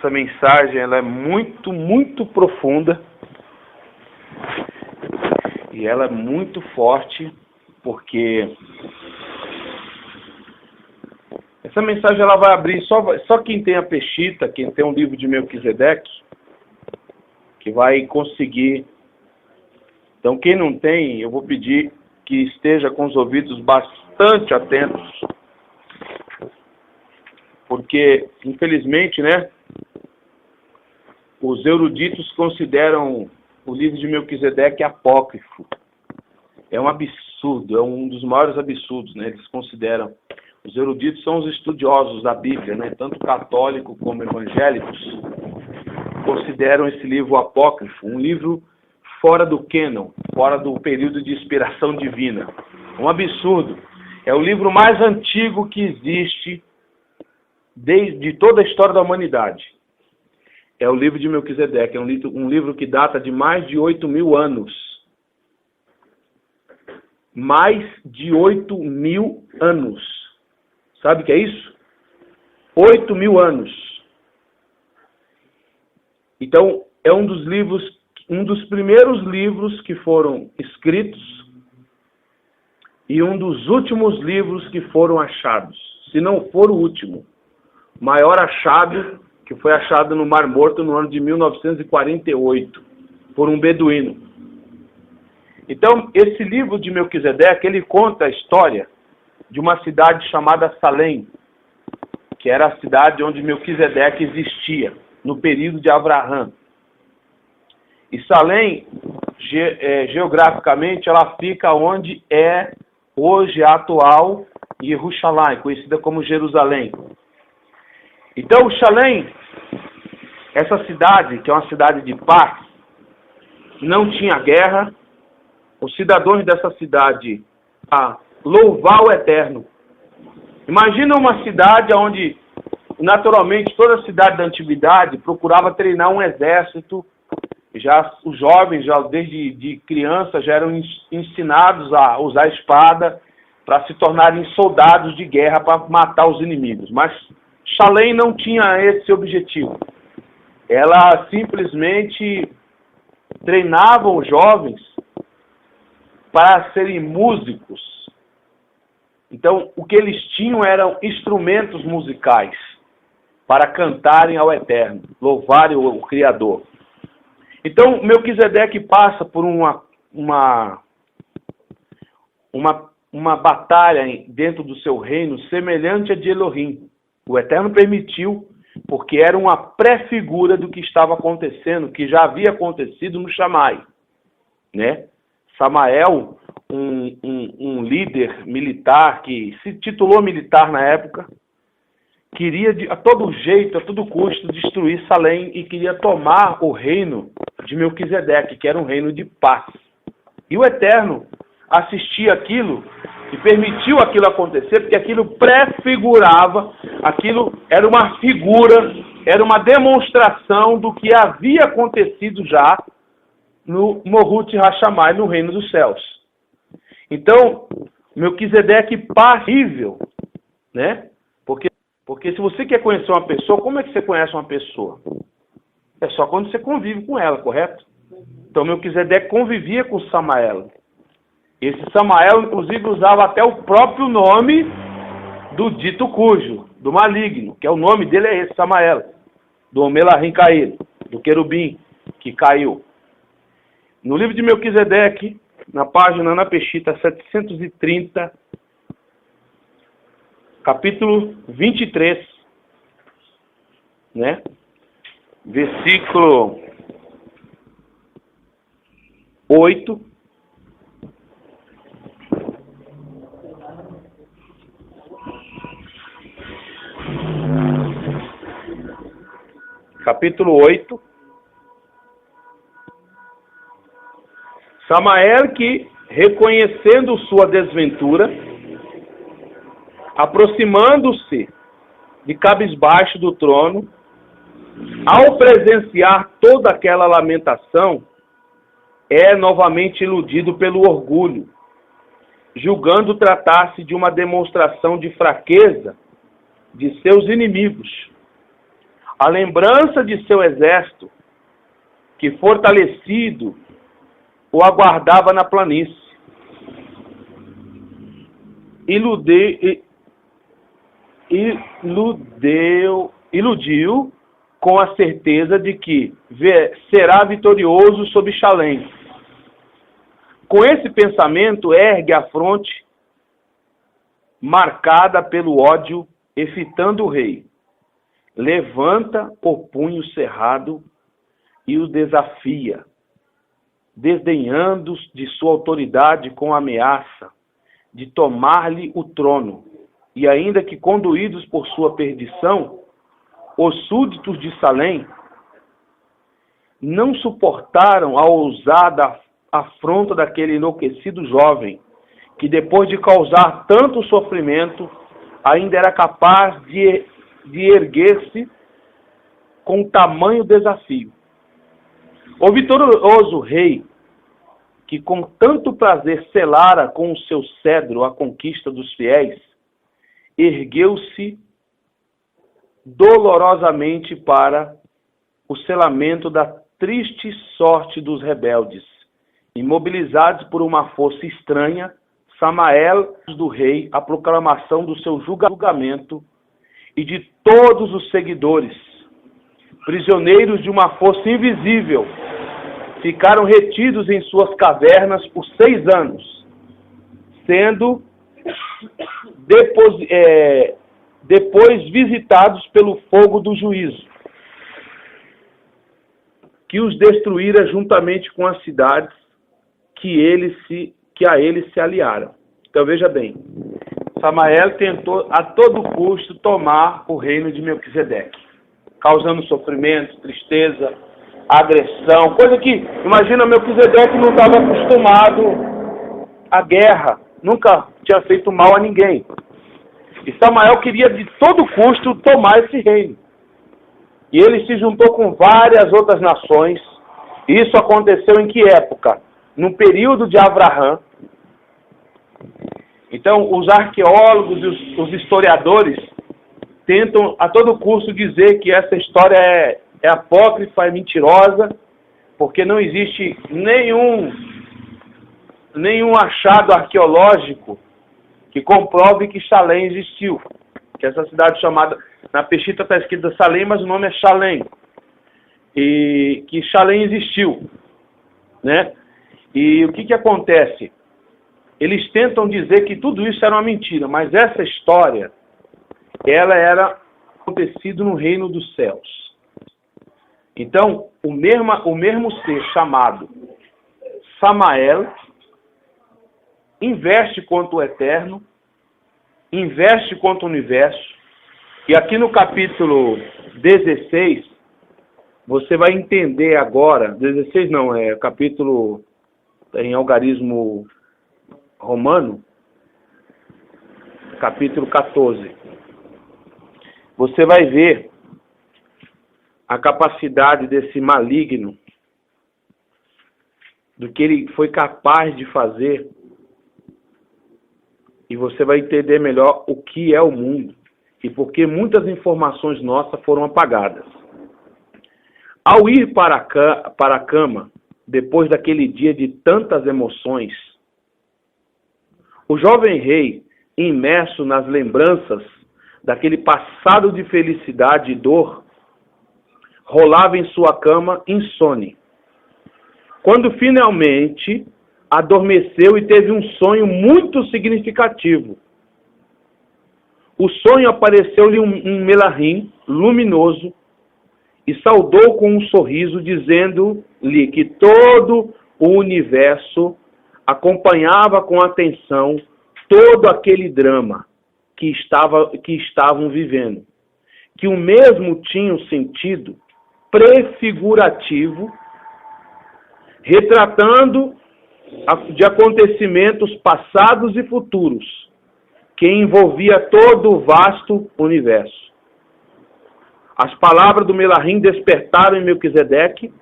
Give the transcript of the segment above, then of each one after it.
Essa mensagem ela é muito, muito profunda e ela é muito forte, porque essa mensagem ela vai abrir só quem tem a Peshita, quem tem um livro de Melquisedeque, que vai conseguir. Então, quem não tem, eu vou pedir que esteja com os ouvidos bastante atentos, porque, infelizmente, né, os eruditos consideram o livro de Melquisedeque apócrifo. É um absurdo, é um dos maiores absurdos, né? Eles consideram. Os eruditos são os estudiosos da Bíblia, né? Tanto católicos como evangélicos consideram esse livro apócrifo, um livro fora do cânon, fora do período de inspiração divina. Um absurdo. É o livro mais antigo que existe desde toda a história da humanidade. É o livro de Melquisedeque, é um livro que data de mais de 8.000 anos. Mais de 8.000 anos. Sabe o que é isso? 8.000 anos. Então, é um dos primeiros livros que foram escritos e um dos últimos livros que foram achados. Se não for o último. Maior achado, que foi achado no Mar Morto no ano de 1948, por um beduíno. Então, esse livro de Melquisedeque, ele conta a história de uma cidade chamada Salém, que era a cidade onde Melquisedeque existia, no período de Abraão. E Salém, geograficamente, ela fica onde é hoje a atual Jerusalém, conhecida como Jerusalém. Então, Salém, essa cidade, que é uma cidade de paz, não tinha guerra, os cidadãos dessa cidade a louvar o Eterno. Imagina uma cidade onde, naturalmente, toda cidade da antiguidade procurava treinar um exército. Já os jovens, já desde de criança, já eram ensinados a usar a espada para se tornarem soldados de guerra para matar os inimigos. Mas Salém não tinha esse objetivo. Ela simplesmente treinava os jovens para serem músicos. Então, o que eles tinham eram instrumentos musicais para cantarem ao Eterno, louvarem o Criador. Então, Melquisedeque passa por uma batalha dentro do seu reino semelhante a de Elohim. O Eterno permitiu, porque era uma pré-figura do que estava acontecendo, que já havia acontecido no Shammai, né? Samael, um líder militar que se titulou militar na época, queria a todo jeito, a todo custo, destruir Salém e queria tomar o reino de Melquisedeque, que era um reino de paz. E o Eterno assistia aquilo e permitiu aquilo acontecer, porque aquilo prefigurava, aquilo era uma figura, era uma demonstração do que havia acontecido já no Morut Hashamai, no reino dos céus. Então, Melquisedeque passível, né? Porque se você quer conhecer uma pessoa, como é que você conhece uma pessoa? É só quando você convive com ela, correto? Então, Melquisedeque convivia com Samael. Esse Samael, inclusive, usava até o próprio nome do dito cujo, do maligno, que é o nome dele é esse, Samael, do Melahim caído, do querubim que caiu. No livro de Melquisedeque, na Peshita 730, capítulo 23, né? Versículo 8. Capítulo 8. Samael que, reconhecendo sua desventura, aproximando-se de cabisbaixo do trono, ao presenciar toda aquela lamentação, é novamente iludido pelo orgulho, julgando tratar-se de uma demonstração de fraqueza de seus inimigos, a lembrança de seu exército, que fortalecido o aguardava na planície. Iludiu com a certeza de que será vitorioso sobre Chalém. Com esse pensamento, ergue a fronte marcada pelo ódio, e fitando o rei, levanta o punho cerrado e o desafia, desdenhando de sua autoridade com a ameaça de tomar-lhe o trono. E ainda que conduídos por sua perdição, os súditos de Salém não suportaram a ousada afronta daquele enlouquecido jovem, que depois de causar tanto sofrimento, ainda era capaz de erguer-se com tamanho desafio. O vitorioso rei, que com tanto prazer selara com o seu cedro a conquista dos fiéis, ergueu-se dolorosamente para o selamento da triste sorte dos rebeldes, imobilizados por uma força estranha. Samael do rei a proclamação do seu julgamento, e de todos os seguidores, prisioneiros de uma força invisível, ficaram retidos em suas cavernas por 6 anos, sendo depois visitados pelo fogo do juízo, que os destruíra juntamente com as cidades que a eles se aliaram. Então veja bem, Samael tentou a todo custo tomar o reino de Melquisedeque, causando sofrimento, tristeza, agressão, coisa que, imagina, Melquisedeque não estava acostumado à guerra, nunca tinha feito mal a ninguém. E Samael queria de todo custo tomar esse reino. E ele se juntou com várias outras nações. Isso aconteceu em que época? No período de Abraão. Então, os arqueólogos e os historiadores tentam a todo custo dizer que essa história é apócrifa, é mentirosa, porque não existe nenhum achado arqueológico que comprove que Chalém existiu. Que essa cidade chamada, na Peshita está escrita Salém, mas o nome é Chalém. E que Chalém existiu, né? E o que acontece? Eles tentam dizer que tudo isso era uma mentira, mas essa história, ela era acontecido no reino dos céus. Então, o mesmo ser chamado Samael investe contra o eterno, investe contra o universo, e aqui no capítulo 16, você vai entender agora, 16 não, é capítulo em algarismo romano, capítulo 14. Você vai ver a capacidade desse maligno, do que ele foi capaz de fazer, e você vai entender melhor o que é o mundo, e por que muitas informações nossas foram apagadas. Ao ir para a cama, depois daquele dia de tantas emoções, o jovem rei, imerso nas lembranças daquele passado de felicidade e dor, rolava em sua cama insone. Quando finalmente adormeceu e teve um sonho muito significativo. O sonho apareceu-lhe um Melahim luminoso e saudou com um sorriso, dizendo-lhe que todo o universo acompanhava com atenção todo aquele drama que estavam vivendo, que o mesmo tinha um sentido prefigurativo, retratando de acontecimentos passados e futuros, que envolvia todo o vasto universo. As palavras do Melahim despertaram em Melquisedeque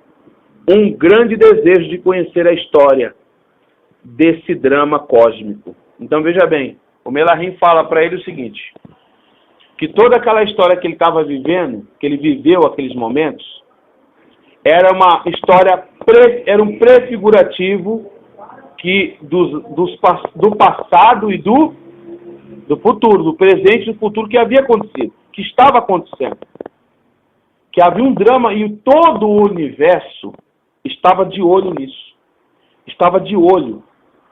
um grande desejo de conhecer a história desse drama cósmico. Então veja bem, o Melahim fala para ele o seguinte: que toda aquela história que ele estava vivendo, que ele viveu aqueles momentos, era uma história, era um prefigurativo do passado e do futuro, do presente e do futuro que havia acontecido, que estava acontecendo. Que havia um drama e todo o universo estava de olho nisso. Estava de olho,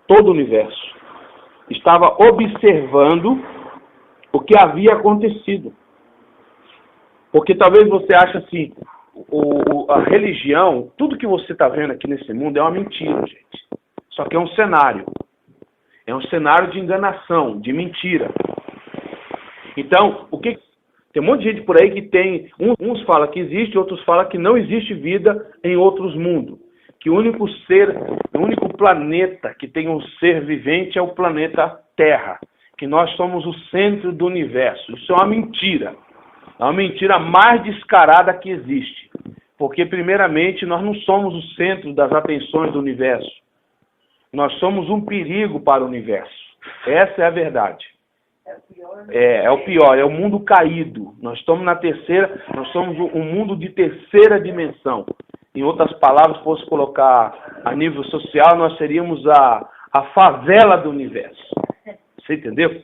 todo o universo. Estava observando o que havia acontecido. Porque talvez você ache assim, a religião, tudo que você está vendo aqui nesse mundo é uma mentira, gente. Só que é um cenário. É um cenário de enganação, de mentira. Então, tem um monte de gente por aí que tem... Uns falam que existe, outros falam que não existe vida em outros mundos. Que o único planeta que tem um ser vivente é o planeta Terra. Que nós somos o centro do universo. Isso é uma mentira. É uma mentira mais descarada que existe. Porque, primeiramente, nós não somos o centro das atenções do universo. Nós somos um perigo para o universo. Essa é a verdade. É o pior, é o mundo caído. Nós estamos na terceira, nós somos um mundo de terceira dimensão. Em outras palavras, se fosse colocar a nível social, nós seríamos a favela do universo. Você entendeu?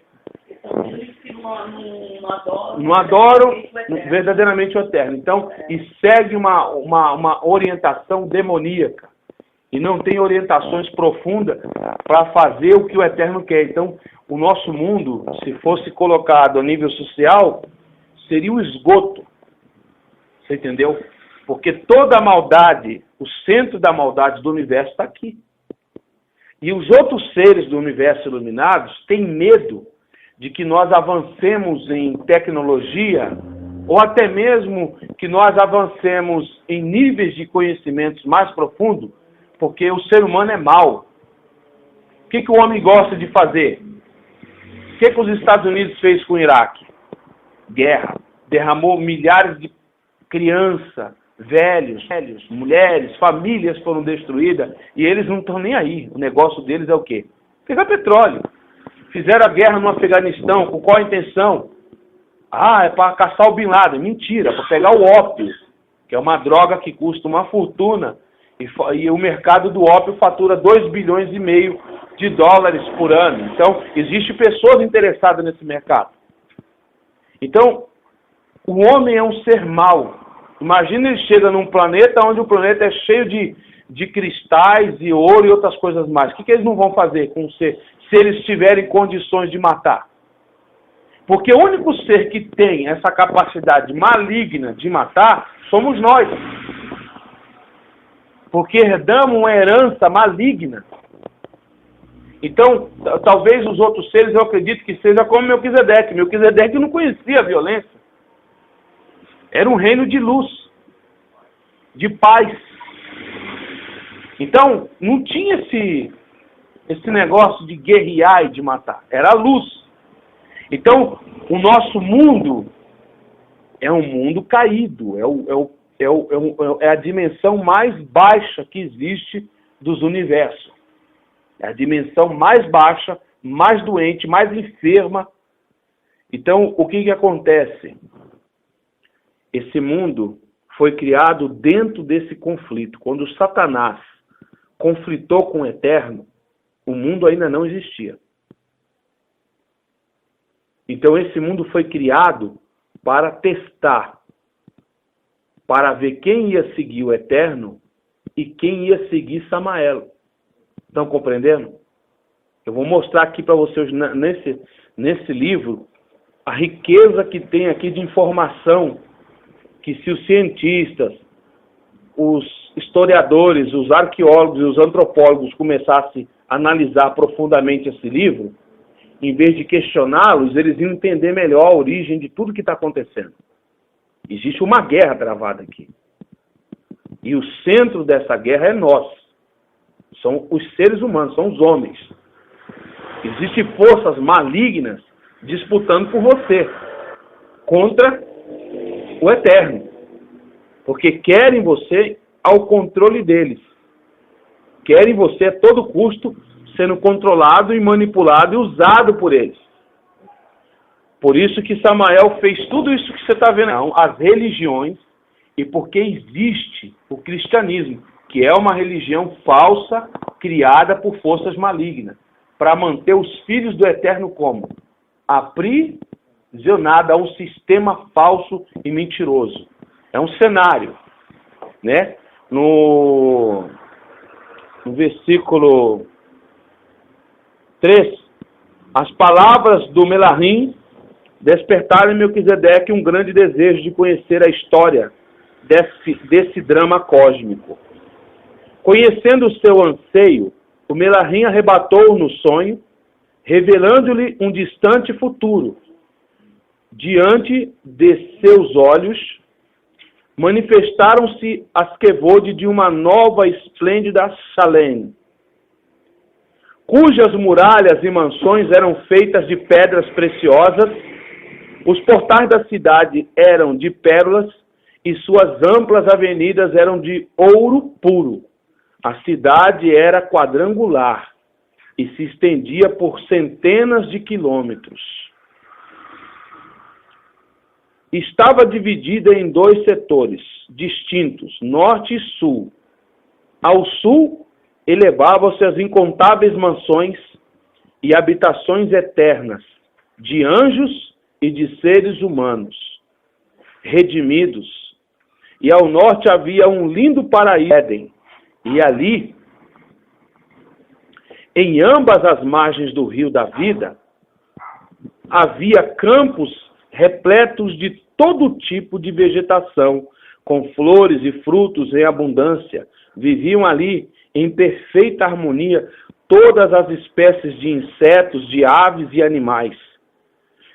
Não adoram verdadeiramente o eterno. Então, e segue uma orientação demoníaca. E não tem orientações profundas para fazer o que o eterno quer. Então, o nosso mundo, se fosse colocado a nível social, seria o esgoto. Você entendeu? Porque toda a maldade, o centro da maldade do universo está aqui. E os outros seres do universo iluminados têm medo de que nós avancemos em tecnologia ou até mesmo que nós avancemos em níveis de conhecimentos mais profundos, porque o ser humano é mau. O que o homem gosta de fazer? O que os Estados Unidos fez com o Iraque? Guerra. Derramou milhares de crianças, velhos, mulheres, famílias foram destruídas e eles não estão nem aí. O negócio deles é o quê? Pegar petróleo. Fizeram a guerra no Afeganistão, com qual intenção? É para caçar o Bin Laden. Mentira, para pegar o ópio, que é uma droga que custa uma fortuna, e o mercado do ópio fatura 2,5 bilhões de dólares por ano. Então, existem pessoas interessadas nesse mercado. Então, o homem é um ser mau. Imagina ele chega num planeta onde o planeta é cheio de cristais e ouro e outras coisas mais. O que eles não vão fazer com o ser, se eles tiverem condições de matar? Porque o único ser que tem essa capacidade maligna de matar somos nós. Porque herdamos uma herança maligna. Então, talvez os outros seres, eu acredito que seja como Melquisedeque. Melquisedeque não conhecia a violência. Era um reino de luz, de paz. Então, não tinha esse negócio de guerrear e de matar. Era a luz. Então, o nosso mundo é um mundo caído. É a dimensão mais baixa que existe dos universos. É a dimensão mais baixa, mais doente, mais enferma. Então, o que acontece? Esse mundo foi criado dentro desse conflito. Quando Satanás conflitou com o Eterno, o mundo ainda não existia. Então, esse mundo foi criado para testar, para ver quem ia seguir o Eterno e quem ia seguir Samael. Estão compreendendo? Eu vou mostrar aqui para vocês, nesse livro, a riqueza que tem aqui de informação, que se os cientistas, os historiadores, os arqueólogos e os antropólogos começassem a analisar profundamente esse livro, em vez de questioná-los, eles iam entender melhor a origem de tudo que está acontecendo. Existe uma guerra travada aqui. E o centro dessa guerra é nós. São os seres humanos, são os homens. Existem forças malignas disputando por você, contra o Eterno. Porque querem você ao controle deles. Querem você a todo custo sendo controlado e manipulado e usado por eles. Por isso que Samael fez tudo isso que você está vendo. As religiões, e porque existe o cristianismo, que é uma religião falsa, criada por forças malignas, para manter os filhos do Eterno como? Aprisionado a um sistema falso e mentiroso. É um cenário, né? No versículo 3, as palavras do Melahim despertaram em Melquisedeque um grande desejo de conhecer a história desse drama cósmico. Conhecendo o seu anseio, o Melahim arrebatou-o no sonho, revelando-lhe um distante futuro. Diante de seus olhos, manifestaram-se as quevode de uma nova esplêndida Shalem, cujas muralhas e mansões eram feitas de pedras preciosas, os portais da cidade eram de pérolas e suas amplas avenidas eram de ouro puro. A cidade era quadrangular e se estendia por centenas de quilômetros. Estava dividida em 2 setores distintos, norte e sul. Ao sul, elevavam-se as incontáveis mansões e habitações eternas de anjos e de seres humanos, redimidos. E ao norte havia um lindo paraíso, Éden, e ali, em ambas as margens do rio da vida, havia campos repletos de todo tipo de vegetação, com flores e frutos em abundância. Viviam ali, em perfeita harmonia, todas as espécies de insetos, de aves e animais.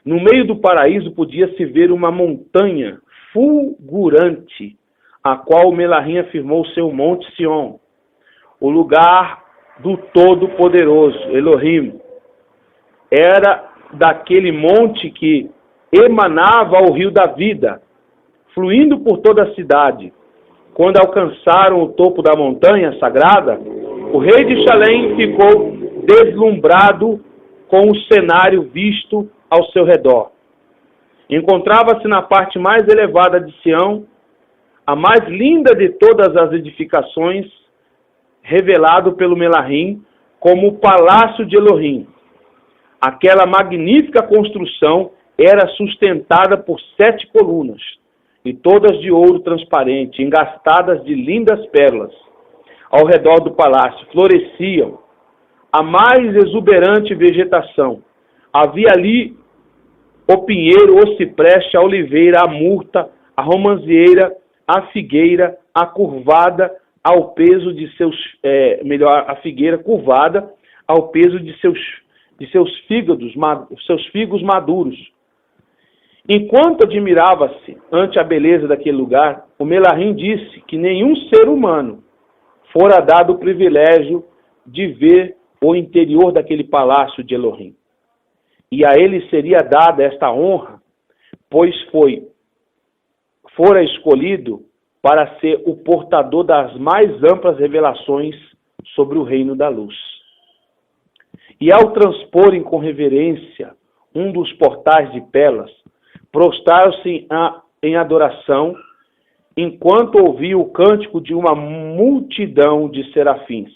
No meio do paraíso podia-se ver uma montanha fulgurante, a qual Melahim afirmou seu Monte Sião, o lugar do Todo-Poderoso, Elohim. Era daquele monte que emanava o rio da vida, fluindo por toda a cidade. Quando alcançaram o topo da montanha sagrada, o rei de Shalem ficou deslumbrado com o cenário visto ao seu redor. Encontrava-se na parte mais elevada de Sião, a mais linda de todas as edificações, revelado pelo Melahim como o Palácio de Elohim. Aquela magnífica construção era sustentada por 7 colunas, e todas de ouro transparente, engastadas de lindas pérolas. Ao redor do palácio floresciam a mais exuberante vegetação. Havia ali o pinheiro, o cipreste, a oliveira, a murta, a romanzieira, a figueira, a curvada ao peso de seus, a figueira curvada ao peso de seus figos maduros. Enquanto admirava-se ante a beleza daquele lugar, o Melahim disse que nenhum ser humano fora dado o privilégio de ver o interior daquele palácio de Elohim. E a ele seria dada esta honra, pois fora escolhido para ser o portador das mais amplas revelações sobre o reino da luz. E ao transporem com reverência um dos portais de pérolas, prostraram-se em adoração, enquanto ouviam o cântico de uma multidão de serafins,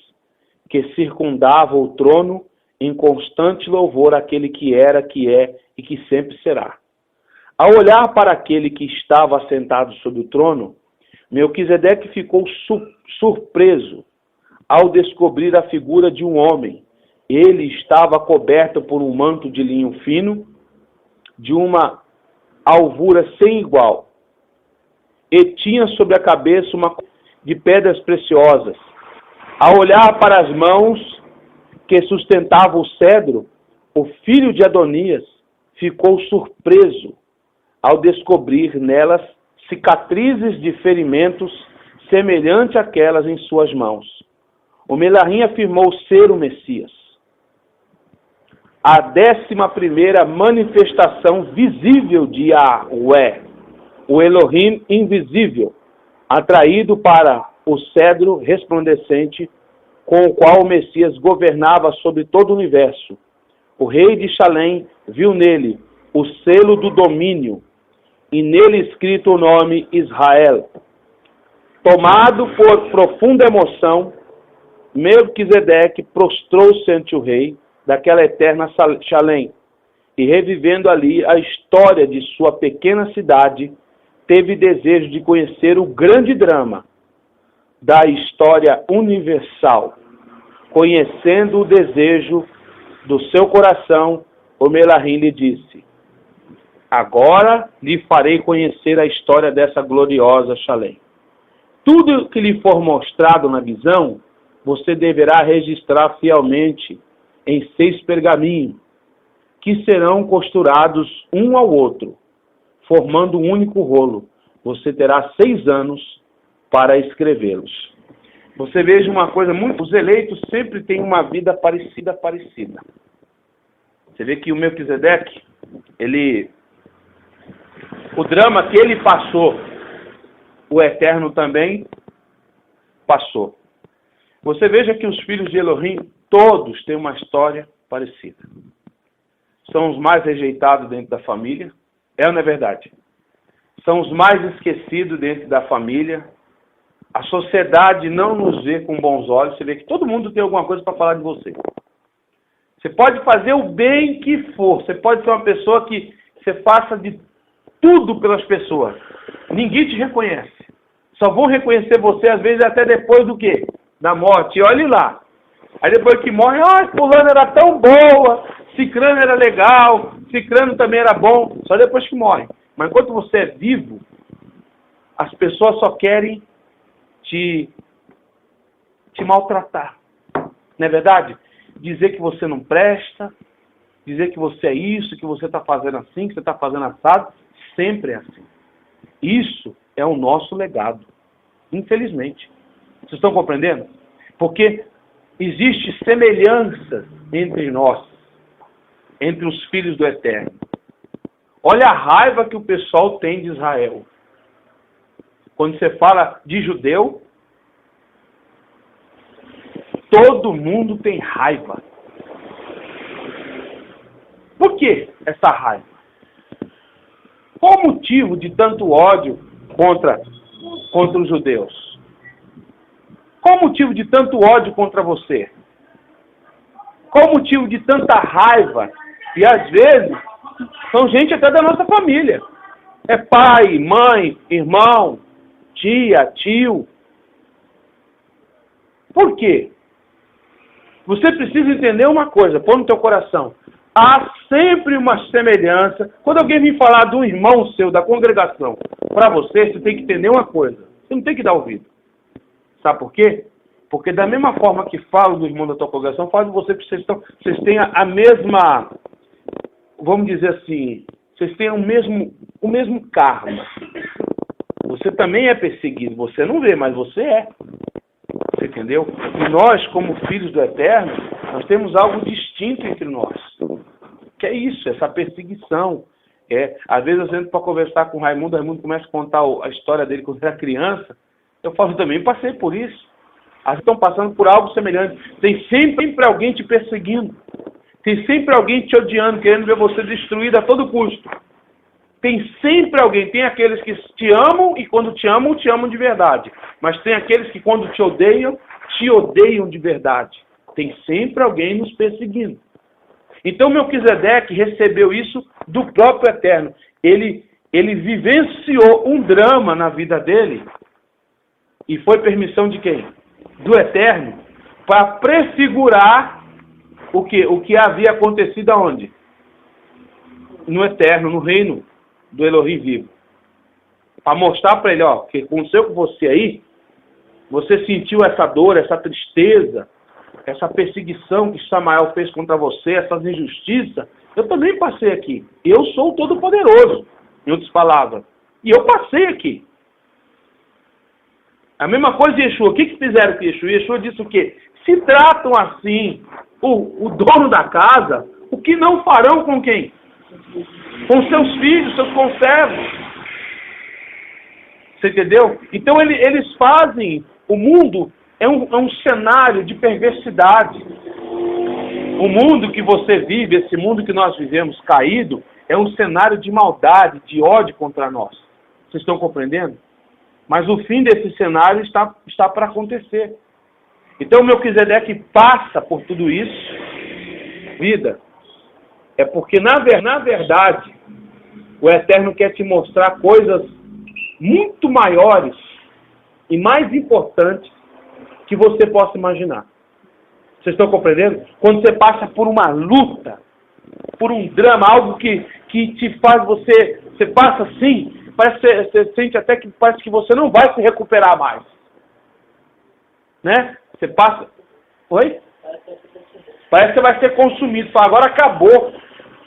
que circundava o trono em constante louvor àquele que era, que é e que sempre será. Ao olhar para aquele que estava assentado sobre o trono, Melquisedeque ficou surpreso ao descobrir a figura de um homem. Ele estava coberto por um manto de linho fino, de uma alvura sem igual, e tinha sobre a cabeça uma de pedras preciosas. Ao olhar para as mãos que sustentavam o cedro, o filho de Adonias ficou surpreso ao descobrir nelas cicatrizes de ferimentos semelhantes àquelas em suas mãos. O Melahim afirmou ser o Messias. A 11ª manifestação visível de Yahweh, o Elohim invisível, atraído para o cedro resplandecente com o qual o Messias governava sobre todo o universo. O rei de Shalem viu nele o selo do domínio, e nele escrito o nome Israel. Tomado por profunda emoção, Melquisedeque prostrou-se ante o rei daquela eterna Salém, e revivendo ali a história de sua pequena cidade, teve desejo de conhecer o grande drama da história universal. Conhecendo o desejo do seu coração, o Melahim lhe disse: agora lhe farei conhecer a história dessa gloriosa Salém. Tudo que lhe for mostrado na visão, você deverá registrar fielmente em 6 pergaminhos, que serão costurados um ao outro, formando um único rolo. Você terá 6 anos para escrevê-los. Você veja uma coisa muito... Os eleitos sempre têm uma vida parecida. Você vê que o Melquisedeque, o drama que ele passou, o Eterno também passou. Você veja que os filhos de Elohim, todos têm uma história parecida. São os mais rejeitados dentro da família. É ou não é verdade? São os mais esquecidos dentro da família. A sociedade não nos vê com bons olhos. Você vê que todo mundo tem alguma coisa para falar de você. Você pode fazer o bem que for. Você pode ser uma pessoa que você faça de tudo pelas pessoas. Ninguém te reconhece. Só vão reconhecer você, às vezes, até depois do quê? Da morte. E olhe lá. Aí depois que morre, fulano era tão boa, cicrano era legal, cicrano também era bom. Só depois que morre. Mas enquanto você é vivo, as pessoas só querem te maltratar. Não é verdade? Dizer que você não presta, dizer que você é isso, que você está fazendo assim, que você está fazendo assado, sempre é assim. Isso é o nosso legado, infelizmente. Vocês estão compreendendo? Porque existe semelhança entre nós, entre os filhos do Eterno. Olha a raiva que o pessoal tem de Israel. Quando você fala de judeu, todo mundo tem raiva. Por que essa raiva? Qual o motivo de tanto ódio contra os judeus? Qual o motivo de tanto ódio contra você? Qual o motivo de tanta raiva? E às vezes, são gente até da nossa família. É pai, mãe, irmão, tia, tio. Por quê? Você precisa entender uma coisa, põe no teu coração. Há sempre uma semelhança. Quando alguém vem falar de um irmão seu, da congregação, para você, você tem que entender uma coisa. Você não tem que dar ouvido. Sabe por quê? Porque da mesma forma que falo do irmão da tua congregação, falo de você, porque vocês têm a mesma, vamos dizer assim, vocês têm o mesmo karma. Você também é perseguido. Você não vê, mas você é. Você entendeu? E nós, como filhos do Eterno, nós temos algo distinto entre nós. Que é isso, essa perseguição. Às vezes eu entro para conversar com o Raimundo começa a contar a história dele quando era criança. Eu falo, também passei por isso. Elas estão passando por algo semelhante. Tem sempre alguém te perseguindo. Tem sempre alguém te odiando, querendo ver você destruído a todo custo. Tem sempre alguém. Tem aqueles que te amam e quando te amam de verdade. Mas tem aqueles que quando te odeiam de verdade. Tem sempre alguém nos perseguindo. Então Melquisedeque recebeu isso do próprio Eterno. Ele vivenciou um drama na vida dele. E foi permissão de quem? Do Eterno. Para prefigurar o que havia acontecido aonde? No Eterno, no reino do Elohim vivo. Para mostrar para ele, que aconteceu com você aí, você sentiu essa dor, essa tristeza, essa perseguição que Samael fez contra você, essas injustiças, eu também passei aqui. Eu sou o Todo-Poderoso, em outras palavras. E eu passei aqui. A mesma coisa de Yeshua. O que fizeram com Yeshua? Yeshua disse o quê? Se tratam assim o dono da casa, o que não farão com quem? Com seus filhos, seus conservos. Você entendeu? Então eles fazem... O mundo é um cenário de perversidade. O mundo que você vive, esse mundo que nós vivemos caído, é um cenário de maldade, de ódio contra nós. Vocês estão compreendendo? Mas o fim desse cenário está para acontecer. Então Melquisedeque passa por tudo isso, vida, é porque na verdade o Eterno quer te mostrar coisas muito maiores e mais importantes que você possa imaginar. Vocês estão compreendendo? Quando você passa por uma luta, por um drama, algo que te faz você passa assim, parece que você sente até que parece que você não vai se recuperar mais. Né? Você passa... Oi? Parece que você vai ser consumido. Fala, agora acabou.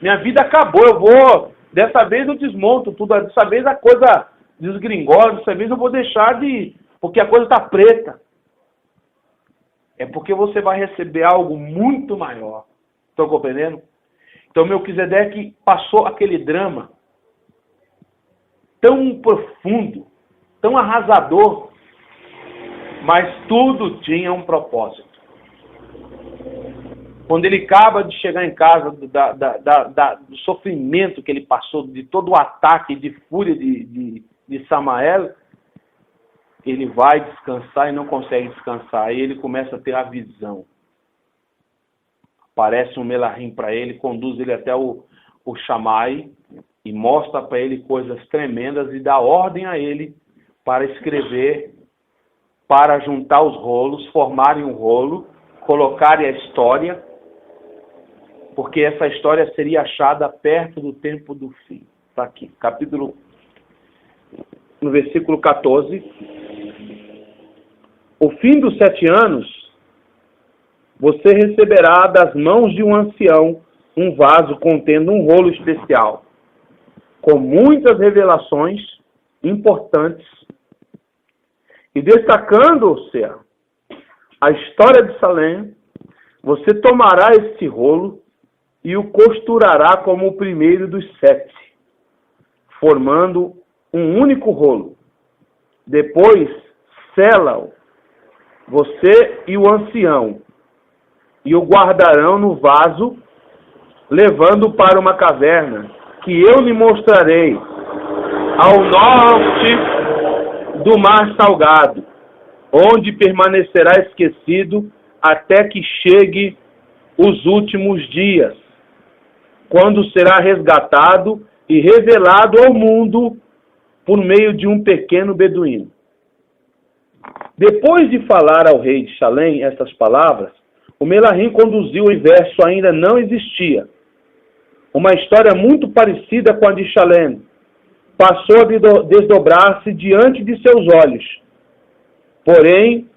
Minha vida acabou. Dessa vez eu desmonto tudo. Dessa vez a coisa desgringola. Dessa vez eu vou deixar de... Porque a coisa está preta. É porque você vai receber algo muito maior. Estão compreendendo? Então Melquisedeque passou aquele drama tão profundo, tão arrasador, mas tudo tinha um propósito. Quando ele acaba de chegar em casa do sofrimento que ele passou, de todo o ataque de fúria de Samael, ele vai descansar e não consegue descansar. Aí ele começa a ter a visão. Aparece um Melahim para ele, conduz ele até o Shammai e mostra para ele coisas tremendas e dá ordem a ele para escrever, para juntar os rolos, formarem um rolo, colocarem a história, porque essa história seria achada perto do tempo do fim. Está aqui, no versículo 14. O fim dos 7 anos, você receberá das mãos de um ancião um vaso contendo um rolo especial, com muitas revelações importantes, e destacando-se a história de Salém, você tomará esse rolo e o costurará como o primeiro dos 7, formando um único rolo. Depois, sela-o, você e o ancião, e o guardarão no vaso, levando para uma caverna, que eu lhe mostrarei, ao norte do mar salgado, onde permanecerá esquecido até que chegue os últimos dias, quando será resgatado e revelado ao mundo por meio de um pequeno beduíno. Depois de falar ao rei de Salém estas palavras, o Melahim conduziu o universo ainda não existia. Uma história muito parecida com a de Salém passou a desdobrar-se diante de seus olhos, porém,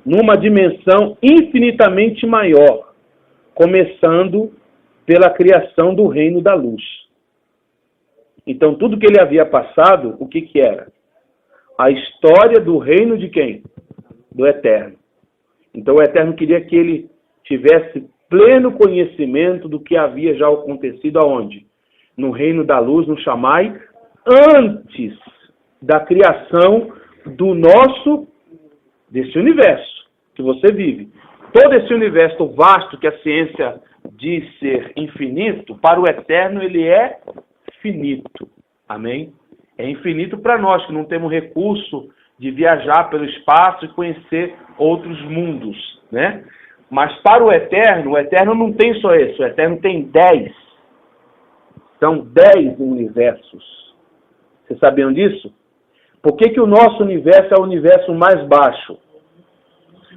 numa dimensão infinitamente maior, começando pela criação do reino da luz. Então, tudo que ele havia passado, o que era? A história do reino de quem? Do Eterno. Então, o Eterno queria que ele tivesse pleno conhecimento do que havia já acontecido aonde? No reino da luz, no Shammai, antes da criação desse universo que você vive. Todo esse universo vasto que a ciência diz ser infinito, para o Eterno ele é finito. Amém? É infinito para nós, que não temos recurso de viajar pelo espaço e conhecer outros mundos, né? Mas para o Eterno não tem só esse, o Eterno tem 10. São 10 universos. Vocês sabiam disso? Por que o nosso universo é o universo mais baixo?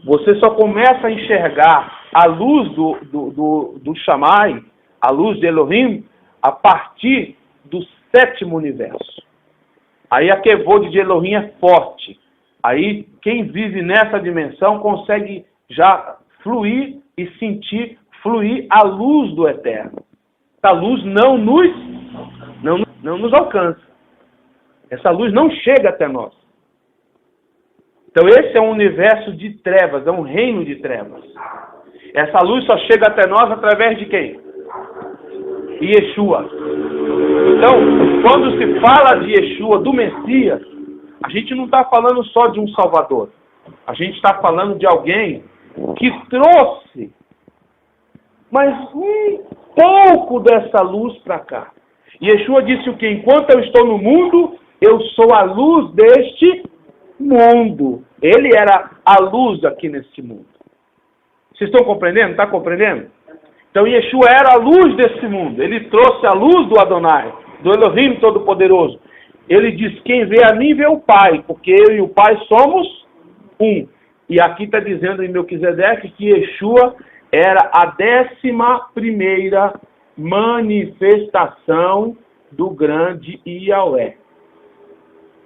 Você só começa a enxergar a luz do Shammai, a luz de Elohim, a partir do 7º universo. Aí a Kevod de Elohim é forte. Aí quem vive nessa dimensão consegue já fluir e sentir fluir a luz do Eterno. Essa luz não nos alcança. Essa luz não chega até nós. Então esse é um universo de trevas, é um reino de trevas. Essa luz só chega até nós através de quem? Yeshua. Então, quando se fala de Yeshua, do Messias, a gente não está falando só de um Salvador. A gente está falando de alguém que trouxe, mas um pouco dessa luz para cá. E Yeshua disse o quê? Enquanto eu estou no mundo, eu sou a luz deste mundo. Ele era a luz aqui nesse mundo. Vocês estão compreendendo? Está compreendendo? Então Yeshua era a luz desse mundo. Ele trouxe a luz do Adonai, do Elohim Todo-Poderoso. Ele diz, quem vê a mim vê o Pai, porque eu e o Pai somos um. E aqui está dizendo em Melquisedeque que Yeshua era a 11ª manifestação do grande Yahweh.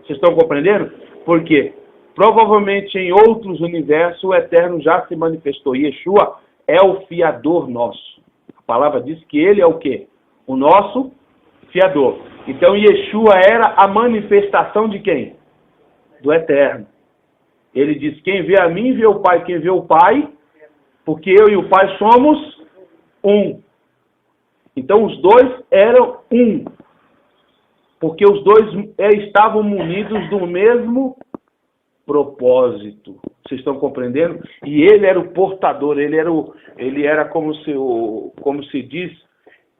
Vocês estão compreendendo? Porque provavelmente em outros universos o Eterno já se manifestou. Yeshua é o fiador nosso. A palavra diz que ele é o quê? O nosso fiador. Então Yeshua era a manifestação de quem? Do Eterno. Ele diz, quem vê a mim vê o Pai. Quem vê o Pai, porque eu e o Pai somos um. Então os dois eram um. Porque os dois estavam munidos do mesmo propósito. Vocês estão compreendendo? E ele era o portador, ele era como se diz,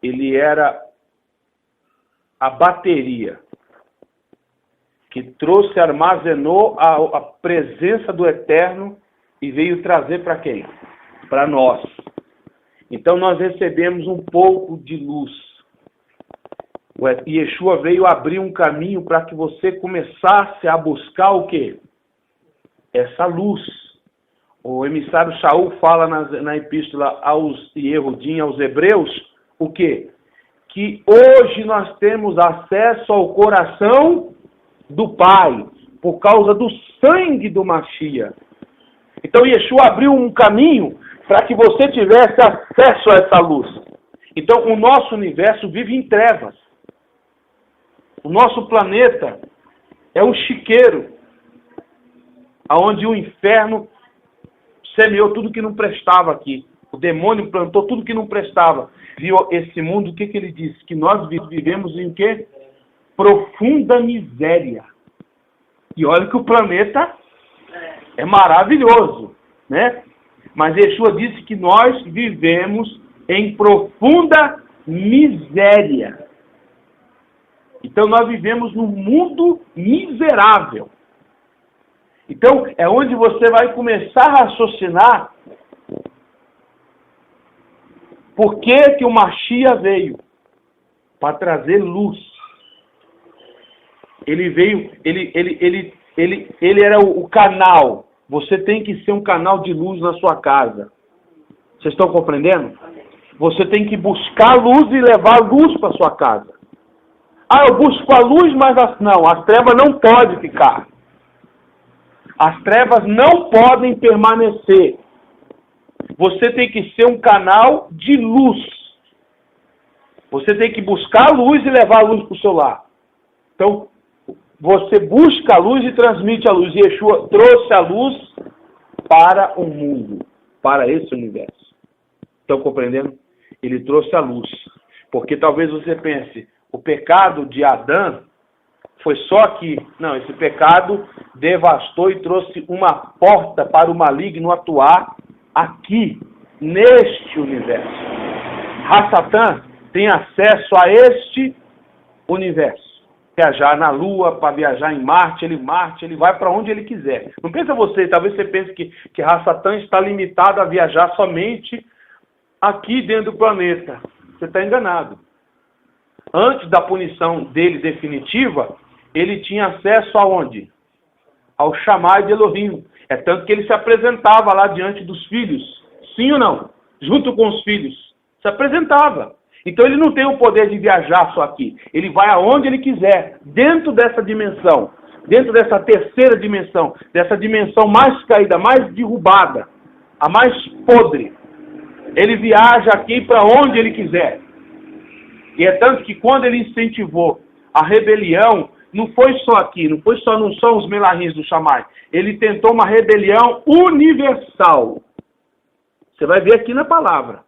ele era a bateria que trouxe, armazenou a presença do Eterno e veio trazer para quem? Para nós. Então nós recebemos um pouco de luz. Yeshua veio abrir um caminho para que você começasse a buscar o quê? Essa luz. O emissário Shaul fala na epístola aos Yehudim, aos hebreus, o quê? Que hoje nós temos acesso ao coração do Pai, por causa do sangue do Mashiach. Então Yeshua abriu um caminho para que você tivesse acesso a essa luz. Então o nosso universo vive em trevas. O nosso planeta é um chiqueiro, onde o inferno semeou tudo que não prestava aqui. O demônio plantou tudo que não prestava. Viu esse mundo, o que ele disse? Que nós vivemos em quê? Profunda miséria. E olha que o planeta é maravilhoso, né? Mas Yeshua disse que nós vivemos em profunda miséria. Então nós vivemos num mundo miserável. Então é onde você vai começar a raciocinar por que o Mashiach veio? Para trazer luz. Ele veio, ele era o canal. Você tem que ser um canal de luz na sua casa. Vocês estão compreendendo? Você tem que buscar luz e levar luz para sua casa. Ah, eu busco a luz, mas não, as trevas não podem ficar. As trevas não podem permanecer. Você tem que ser um canal de luz. Você tem que buscar a luz e levar a luz para o seu lar. Então, você busca a luz e transmite a luz. E Yeshua trouxe a luz para o mundo, para esse universo. Estão compreendendo? Ele trouxe a luz. Porque talvez você pense, o pecado de Adão foi só aqui. Não, esse pecado devastou e trouxe uma porta para o maligno atuar aqui, neste universo. Ha-Satã tem acesso a este universo. Viajar na Lua, para viajar em Marte, ele vai para onde ele quiser. Não pensa você, talvez você pense que Ha-Satã está limitado a viajar somente aqui dentro do planeta. Você está enganado. Antes da punição dele definitiva, ele tinha acesso aonde? Ao chamar de Elohim. É tanto que ele se apresentava lá diante dos filhos. Sim ou não? Junto com os filhos. Se apresentava. Então ele não tem o poder de viajar só aqui. Ele vai aonde ele quiser, dentro dessa dimensão, dentro dessa terceira dimensão, dessa dimensão mais caída, mais derrubada, a mais podre. Ele viaja aqui para onde ele quiser. E é tanto que quando ele incentivou a rebelião, não foi só aqui, não são os melahins do Shammai. Ele tentou uma rebelião universal. Você vai ver aqui na palavra.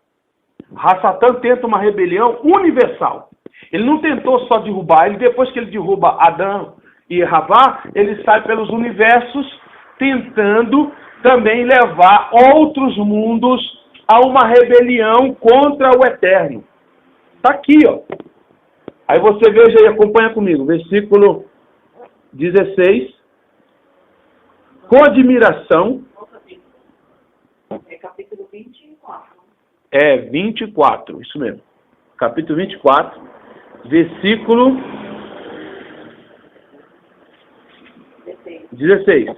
Ha-Satã tenta uma rebelião universal. Ele não tentou só derrubar, depois que ele derruba Adão e Havá, ele sai pelos universos tentando também levar outros mundos a uma rebelião contra o Eterno. Está aqui, ó. Aí você veja e acompanha comigo, versículo 16. Com admiração. É capítulo 24. É 24, isso mesmo. Capítulo 24, versículo 16.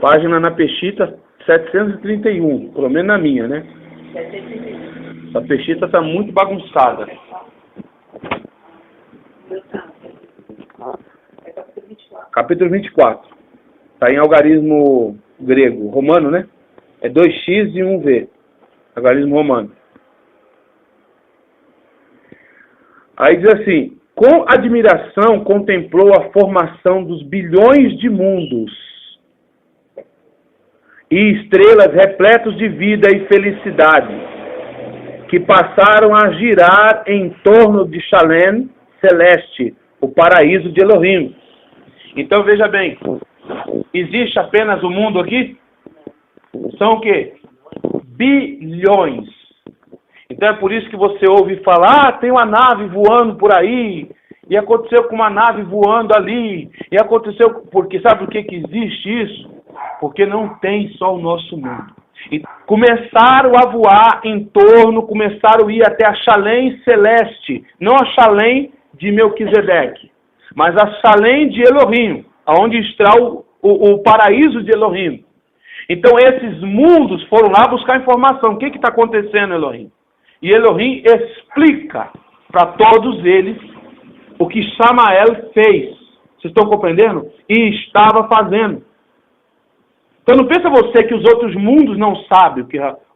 Página na Peshitta 731, pelo menos na minha, né? 731. Essa Peshitta está muito bagunçada. É capítulo 24. Capítulo 24. Está em algarismo grego, romano, né? É 2x e 1v. Algarismo romano. Aí diz assim: com admiração contemplou a formação dos bilhões de mundos e estrelas repletos de vida e felicidade, que passaram a girar em torno de Shalem celeste, o paraíso de Elohim. Então veja bem, existe apenas o mundo aqui? São o quê? Bilhões. Então é por isso que você ouve falar, tem uma nave voando por aí, e aconteceu com uma nave voando ali, e aconteceu, porque sabe por que existe isso? Porque não tem só o nosso mundo. E começaram a voar em torno, começaram a ir até a Shalem celeste, não a Shalem de Melquisedeque, mas a Shalem de Elohim, onde está o paraíso de Elohim. Então esses mundos foram lá buscar informação. O que está acontecendo, Elohim? E Elohim explica para todos eles o que Samael fez. Vocês estão compreendendo? E estava fazendo. Então não pensa você que os outros mundos não sabem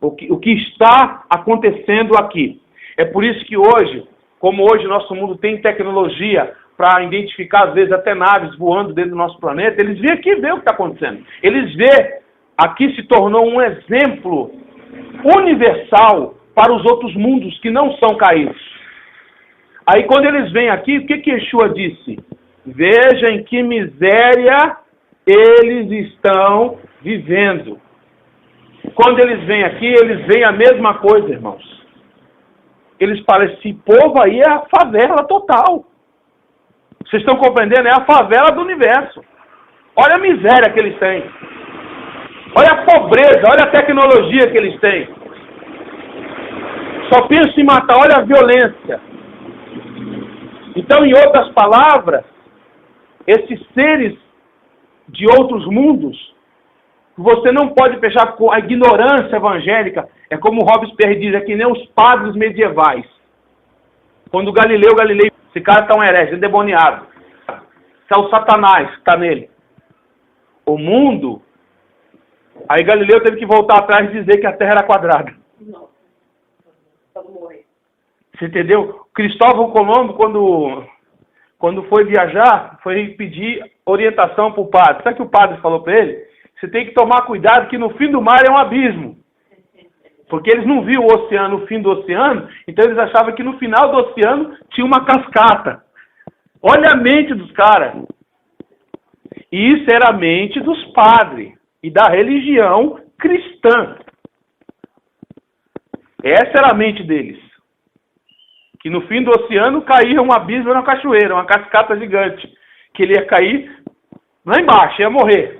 o que está acontecendo aqui. É por isso que hoje, como hoje nosso mundo tem tecnologia para identificar, às vezes, até naves voando dentro do nosso planeta, eles vêm aqui ver o que está acontecendo. Eles vê, aqui se tornou um exemplo universal para os outros mundos que não são caídos. Aí quando eles vêm aqui, o que Yeshua disse? Veja em que miséria eles estão vivendo. Quando eles vêm aqui, eles veem a mesma coisa, irmãos. Eles falam, esse povo aí é a favela total. Vocês estão compreendendo? É a favela do universo. Olha a miséria que eles têm. Olha a pobreza, olha a tecnologia que eles têm. Só pensa em matar, olha a violência. Então, em outras palavras, esses seres de outros mundos, você não pode fechar com a ignorância evangélica. É como o Robespierre diz, é que nem os padres medievais. Quando Galileu, esse cara está um herege, endemoniado. É o Satanás que está nele. O mundo, aí Galileu teve que voltar atrás e dizer que a Terra era quadrada. Não. Pode morrer. Você entendeu? Cristóvão Colombo, quando foi viajar, foi pedir orientação para o padre. Sabe o que o padre falou para ele? Você tem que tomar cuidado que no fim do mar é um abismo. Porque eles não viam o oceano, o fim do oceano, então eles achavam que no final do oceano tinha uma cascata. Olha a mente dos caras. E isso era a mente dos padres e da religião cristã. Essa era a mente deles. Que no fim do oceano caía um abismo, era uma cachoeira, uma cascata gigante. Que ele ia cair lá embaixo, ia morrer.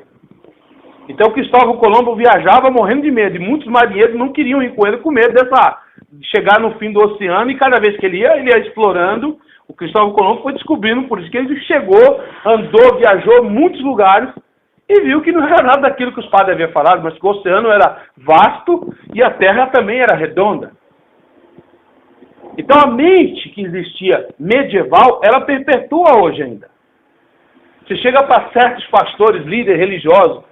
Então Cristóvão Colombo viajava morrendo de medo. E muitos marinheiros não queriam ir com ele com medo de chegar no fim do oceano. E cada vez que ele ia explorando. O Cristóvão Colombo foi descobrindo, por isso que ele chegou, andou, viajou muitos lugares e viu que não era nada daquilo que os padres haviam falado, mas que o oceano era vasto e a terra também era redonda. Então a mente que existia medieval, ela perpetua hoje ainda. Você chega para certos pastores, líderes religiosos,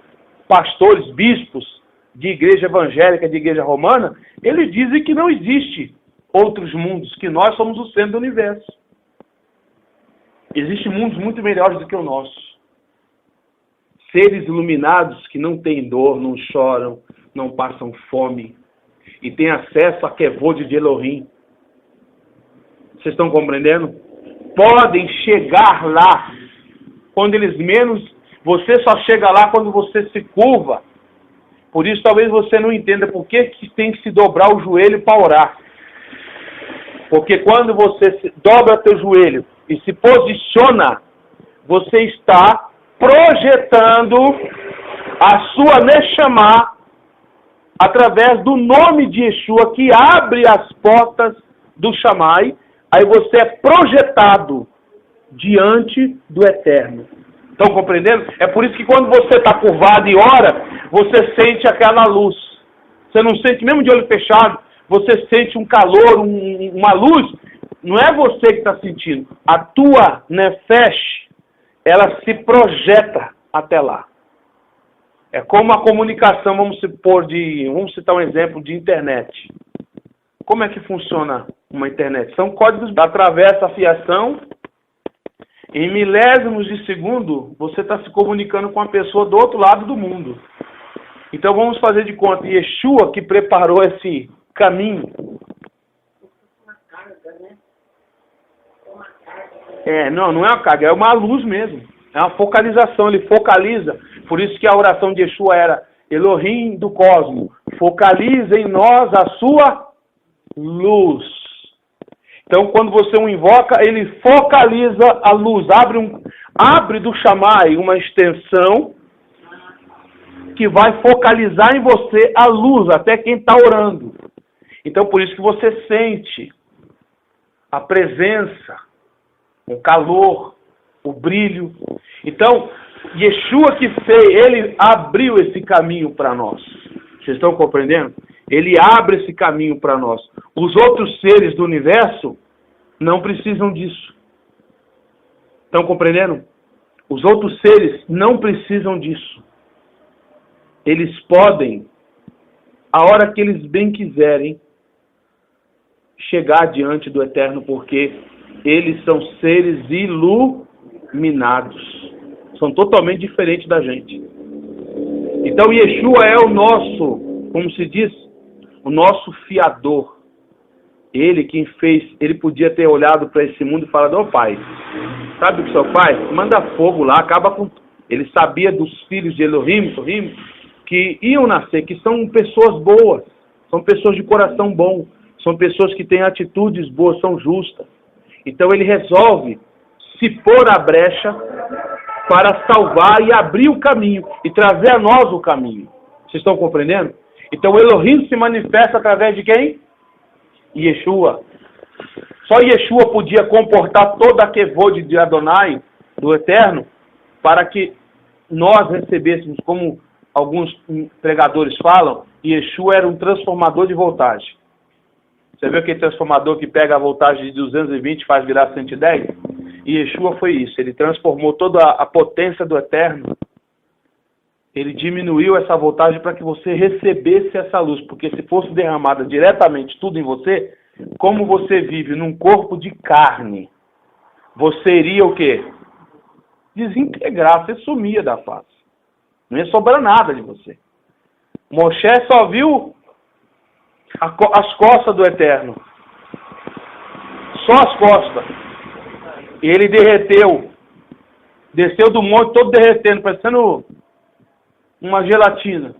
pastores, bispos de igreja evangélica, de igreja romana, eles dizem que não existe outros mundos, que nós somos o centro do universo. Existem mundos muito melhores do que o nosso. Seres iluminados que não têm dor, não choram, não passam fome e têm acesso a Kevod de Elohim. Vocês estão compreendendo? Podem chegar lá quando eles menos... Você só chega lá quando você se curva. Por isso talvez você não entenda por que tem que se dobrar o joelho para orar. Porque quando você dobra teu joelho e se posiciona, você está projetando a sua Neshama através do nome de Yeshua, que abre as portas do Shammai. Aí você é projetado diante do Eterno. Estão compreendendo? É por isso que quando você está curvado e ora, você sente aquela luz. Você não sente, mesmo de olho fechado, você sente um calor, uma luz. Não é você que está sentindo. A tua nefesh, ela se projeta até lá. É como a comunicação, vamos citar um exemplo de internet. Como é que funciona uma internet? São códigos que atravessam a fiação. Em milésimos de segundo, você está se comunicando com a pessoa do outro lado do mundo. Então vamos fazer de conta, Yeshua que preparou esse caminho. Uma carga, né? Uma carga. Não é uma carga, é uma luz mesmo. É uma focalização, ele focaliza. Por isso que a oração de Yeshua era Elohim do cosmos, focaliza em nós a sua luz. Então, quando você o invoca, ele focaliza a luz, abre do Shammai uma extensão que vai focalizar em você a luz, até quem está orando. Então, por isso que você sente a presença, o calor, o brilho. Então, Yeshua que fez, ele abriu esse caminho para nós. Vocês estão compreendendo? Ele abre esse caminho para nós. Os outros seres do universo não precisam disso. Estão compreendendo? Os outros seres não precisam disso. Eles podem, a hora que eles bem quiserem, chegar diante do Eterno, porque eles são seres iluminados. São totalmente diferentes da gente. Então Yeshua é o nosso, como se diz, o nosso fiador. Ele quem fez, ele podia ter olhado para esse mundo e falado, pai, sabe o que o senhor faz? Manda fogo lá, acaba com... Ele sabia dos filhos de Elohim, que iam nascer, que são pessoas boas, são pessoas de coração bom, são pessoas que têm atitudes boas, são justas. Então ele resolve se pôr à brecha para salvar e abrir o caminho e trazer a nós o caminho. Vocês estão compreendendo? Então Elohim se manifesta através de quem? Yeshua. Só Yeshua podia comportar toda a kevod de Adonai, do Eterno, para que nós recebêssemos, como alguns pregadores falam, Yeshua era um transformador de voltagem. Você viu aquele transformador que pega a voltagem de 220 e faz virar 110? E Yeshua foi isso, ele transformou toda a potência do Eterno. Ele diminuiu essa voltagem para que você recebesse essa luz, porque se fosse derramada diretamente tudo em você, como você vive num corpo de carne, você iria o quê? Desintegrar, você sumia da face. Não ia sobrar nada de você. Moshe só viu as costas do Eterno. Só as costas. E ele derreteu. Desceu do monte todo derretendo, parecendo uma gelatina.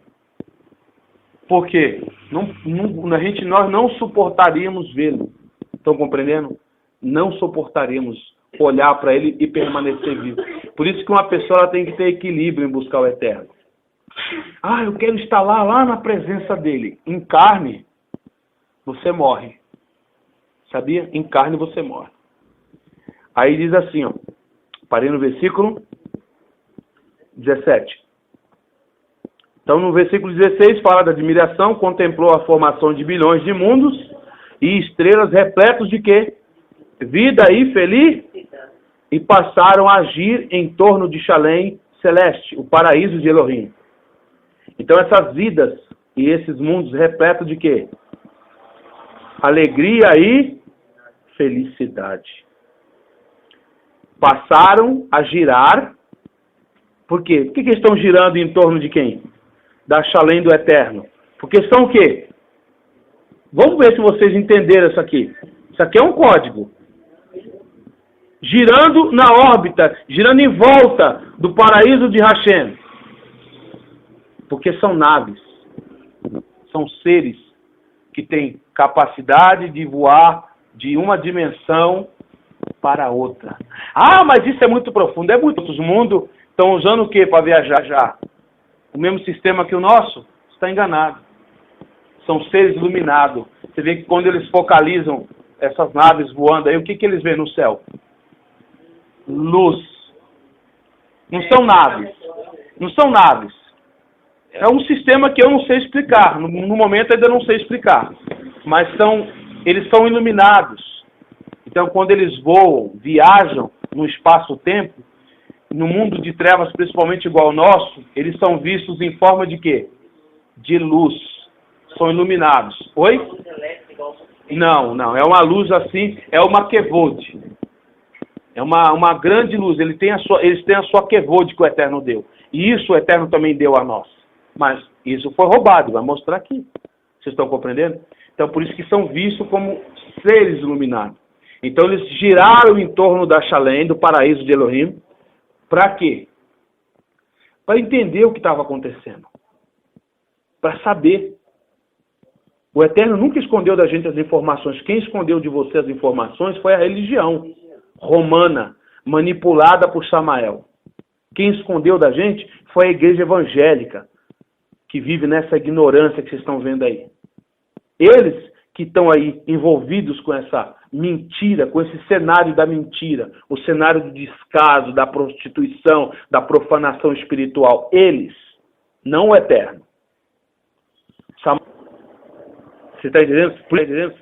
Por quê? Nós não suportaríamos vê-lo. Estão compreendendo? Não suportaríamos olhar para ele e permanecer vivo. Por isso que uma pessoa ela tem que ter equilíbrio em buscar o Eterno. Eu quero estar lá na presença dele. Em carne, você morre. Sabia? Em carne você morre. Aí diz assim, parei no versículo 17. Então no versículo 16 fala da admiração, contemplou a formação de bilhões de mundos e estrelas repletos de quê? Vida e feliz, e passaram a agir em torno de Shalem celeste, o paraíso de Elohim. Então essas vidas e esses mundos repletos de quê? Alegria e felicidade. Passaram a girar. Por quê? Por que estão girando em torno de quem? Da Shalem do Eterno. Porque são o quê? Vamos ver se vocês entenderam isso aqui. Isso aqui é um código. Girando na órbita, girando em volta do paraíso de Hashem. Porque são naves. São seres que têm capacidade de voar de uma dimensão para outra. Ah, mas isso é muito profundo. É muito. Outros mundos estão usando o que para viajar já? O mesmo sistema que o nosso? Está enganado. São seres iluminados. Você vê que quando eles focalizam essas naves voando aí, o que eles veem no céu? Luz. Não são naves. Não são naves. É um sistema que eu não sei explicar. No momento ainda não sei explicar. Mas eles são iluminados. Então, quando eles voam, viajam no espaço-tempo, no mundo de trevas, principalmente igual ao nosso, eles são vistos em forma de quê? De luz. São iluminados. Oi? Não. É uma luz assim, é uma kevod. É uma grande luz. Eles têm a sua kevod que o Eterno deu. E isso o Eterno também deu a nós. Mas isso foi roubado, vai mostrar aqui. Vocês estão compreendendo? Então, por isso que são vistos como seres iluminados. Então, eles giraram em torno da Shalem, do paraíso de Elohim. Para quê? Para entender o que estava acontecendo. Para saber. O Eterno nunca escondeu da gente as informações. Quem escondeu de você as informações foi a religião romana, manipulada por Samael. Quem escondeu da gente foi a igreja evangélica, que vive nessa ignorância que vocês estão vendo aí. Eles que estão aí envolvidos com essa mentira, com esse cenário da mentira, o cenário do descaso, da prostituição, da profanação espiritual. Eles, não o Eterno. Você está entendendo?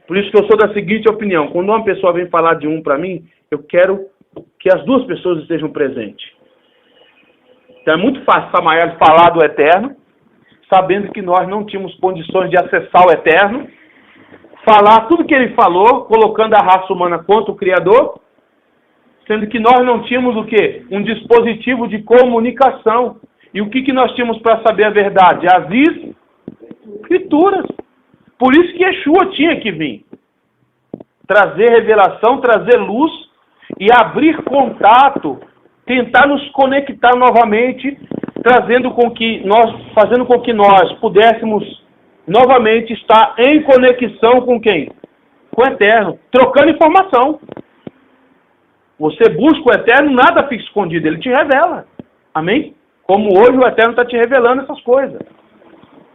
Por isso que eu sou da seguinte opinião. Quando uma pessoa vem falar de um para mim, eu quero que as duas pessoas estejam presentes. Então é muito fácil Samael falar do Eterno, sabendo que nós não tínhamos condições de acessar o Eterno, falar tudo que ele falou, colocando a raça humana contra o Criador, sendo que nós não tínhamos o quê? Um dispositivo de comunicação. E o que nós tínhamos para saber a verdade? As Escrituras. Por isso que Yeshua tinha que vir. Trazer revelação, trazer luz e abrir contato, tentar nos conectar novamente, fazendo com que nós pudéssemos novamente estar em conexão com quem? Com o Eterno, trocando informação. Você busca o Eterno, nada fica escondido, ele te revela. Amém? Como hoje o Eterno está te revelando essas coisas.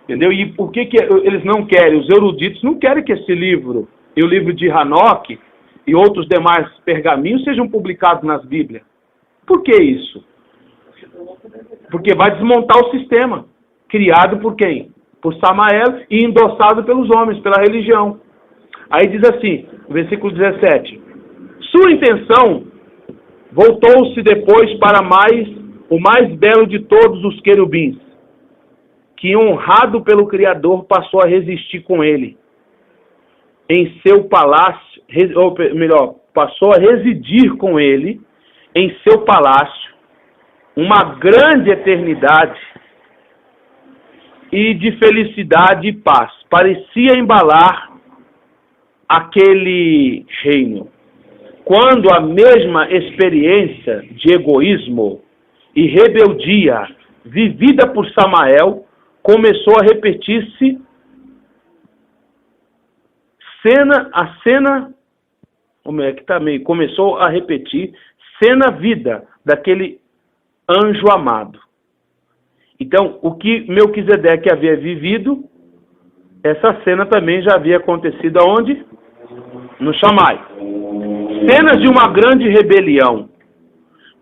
Entendeu? E por que eles não querem? Os eruditos não querem que esse livro, e o livro de Hanoque, e outros demais pergaminhos sejam publicados nas Bíblias. Por que isso? Porque vai desmontar o sistema, criado por quem? Por Samael e endossado pelos homens, pela religião. Aí diz assim, versículo 17, sua intenção voltou-se depois para o mais belo de todos os querubins, que honrado pelo Criador passou a resistir com ele em seu palácio, ou melhor, passou a residir com ele em seu palácio uma grande eternidade e de felicidade e paz. Parecia embalar aquele reino, quando a mesma experiência de egoísmo e rebeldia vivida por Samael começou a repetir-se começou a repetir cena vida daquele anjo amado. Então, o que Melquisedeque havia vivido, essa cena também já havia acontecido aonde? No Shammai. Cenas de uma grande rebelião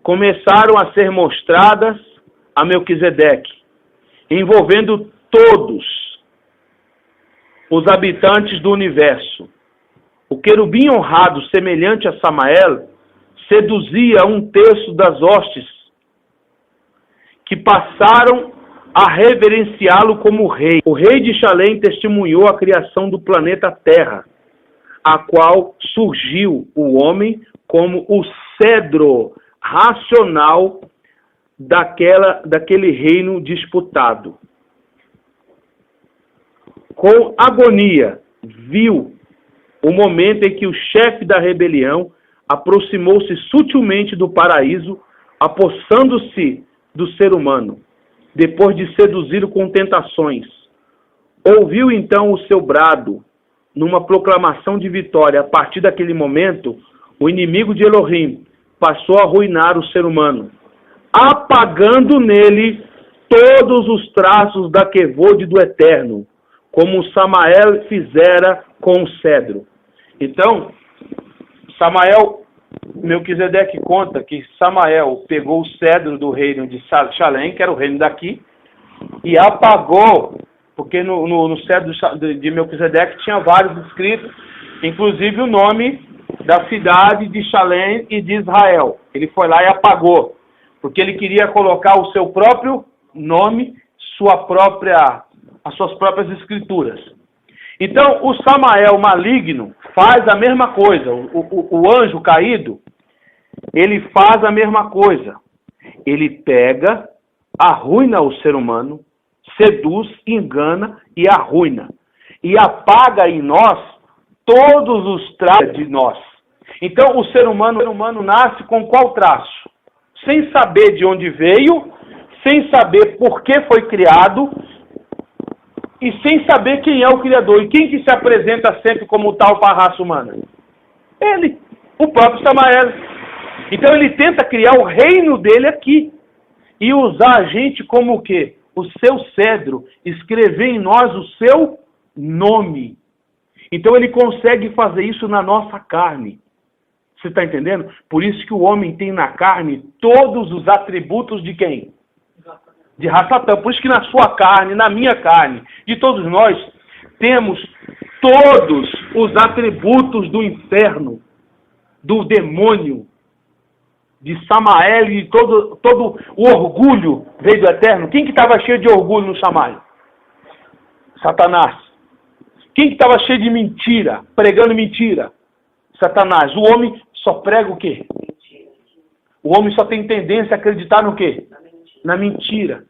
começaram a ser mostradas a Melquisedeque, envolvendo todos os habitantes do universo. O querubim honrado, semelhante a Samael, seduzia 1/3 das hostes que passaram a reverenciá-lo como rei. O rei de Shalem testemunhou a criação do planeta Terra, a qual surgiu o homem como o cedro racional daquele reino disputado. Com agonia, viu o momento em que o chefe da rebelião aproximou-se sutilmente do paraíso, apossando-se do ser humano, depois de seduzi-lo com tentações. ouviu então o seu brado numa proclamação de vitória. A partir daquele momento, o inimigo de Elohim passou a arruinar o ser humano, apagando nele todos os traços da quevode do Eterno, como Samael fizera com o cedro. Então, Melquisedeque conta que Samael pegou o cedro do reino de Shalem, que era o reino daqui, e apagou, porque no cedro de Melquisedeque tinha vários escritos, inclusive o nome da cidade de Shalem e de Israel. Ele foi lá e apagou, porque ele queria colocar o seu próprio nome, as suas próprias escrituras. Então, o Samael maligno faz a mesma coisa. O anjo caído, ele faz a mesma coisa. Ele pega, arruina o ser humano, seduz, engana e arruina. E apaga em nós todos os traços de nós. Então, o ser humano nasce com qual traço? Sem saber de onde veio, sem saber por que foi criado, e sem saber quem é o Criador. E quem que se apresenta sempre como tal para a raça humana? Ele, o próprio Samael. Então ele tenta criar o reino dele aqui. E usar a gente como o quê? O seu cedro. Escrever em nós o seu nome. Então ele consegue fazer isso na nossa carne. Você está entendendo? Por isso que o homem tem na carne todos os atributos de quem? De Rassatã. Por isso que na sua carne, na minha carne, de todos nós, temos todos os atributos do inferno, do demônio, de Samael e todo o orgulho veio do Eterno. Quem que estava cheio de orgulho no Samael? Satanás. Quem que estava cheio de mentira, pregando mentira? Satanás. O homem só prega o quê? O homem só tem tendência a acreditar no quê? Na mentira.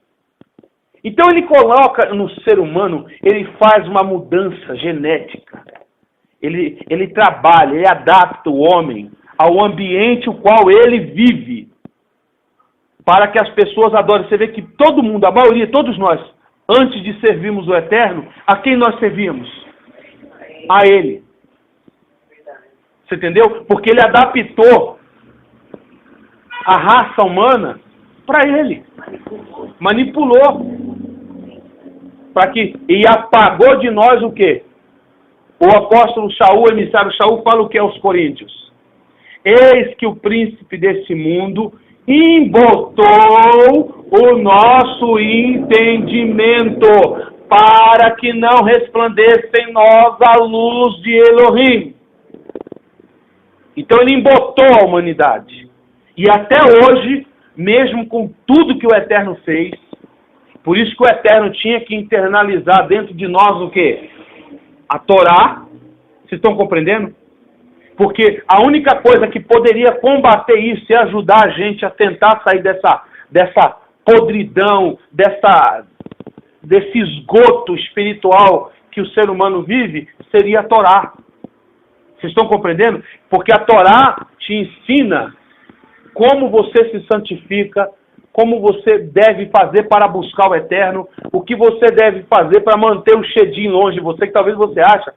Então ele coloca no ser humano, ele faz uma mudança genética. Ele trabalha, ele adapta o homem ao ambiente o qual ele vive. Para que as pessoas adorem. Você vê que todo mundo, a maioria, todos nós, antes de servirmos o Eterno, a quem nós servíamos? A Ele. Você entendeu? Porque ele adaptou a raça humana para ele. Manipulou. E apagou de nós o quê? O apóstolo Shaul, o emissário Shaul, fala o que aos coríntios? Eis que o príncipe desse mundo embotou o nosso entendimento para que não resplandeça em nós a luz de Elohim. Então ele embotou a humanidade. E até hoje, mesmo com tudo que o Eterno fez, por isso que o Eterno tinha que internalizar dentro de nós o quê? A Torá. Vocês estão compreendendo? Porque a única coisa que poderia combater isso e ajudar a gente a tentar sair dessa podridão, desse esgoto espiritual que o ser humano vive, seria a Torá. Vocês estão compreendendo? Porque a Torá te ensina como você se santifica, como você deve fazer para buscar o Eterno, o que você deve fazer para manter o Shedim longe de você, que talvez você acha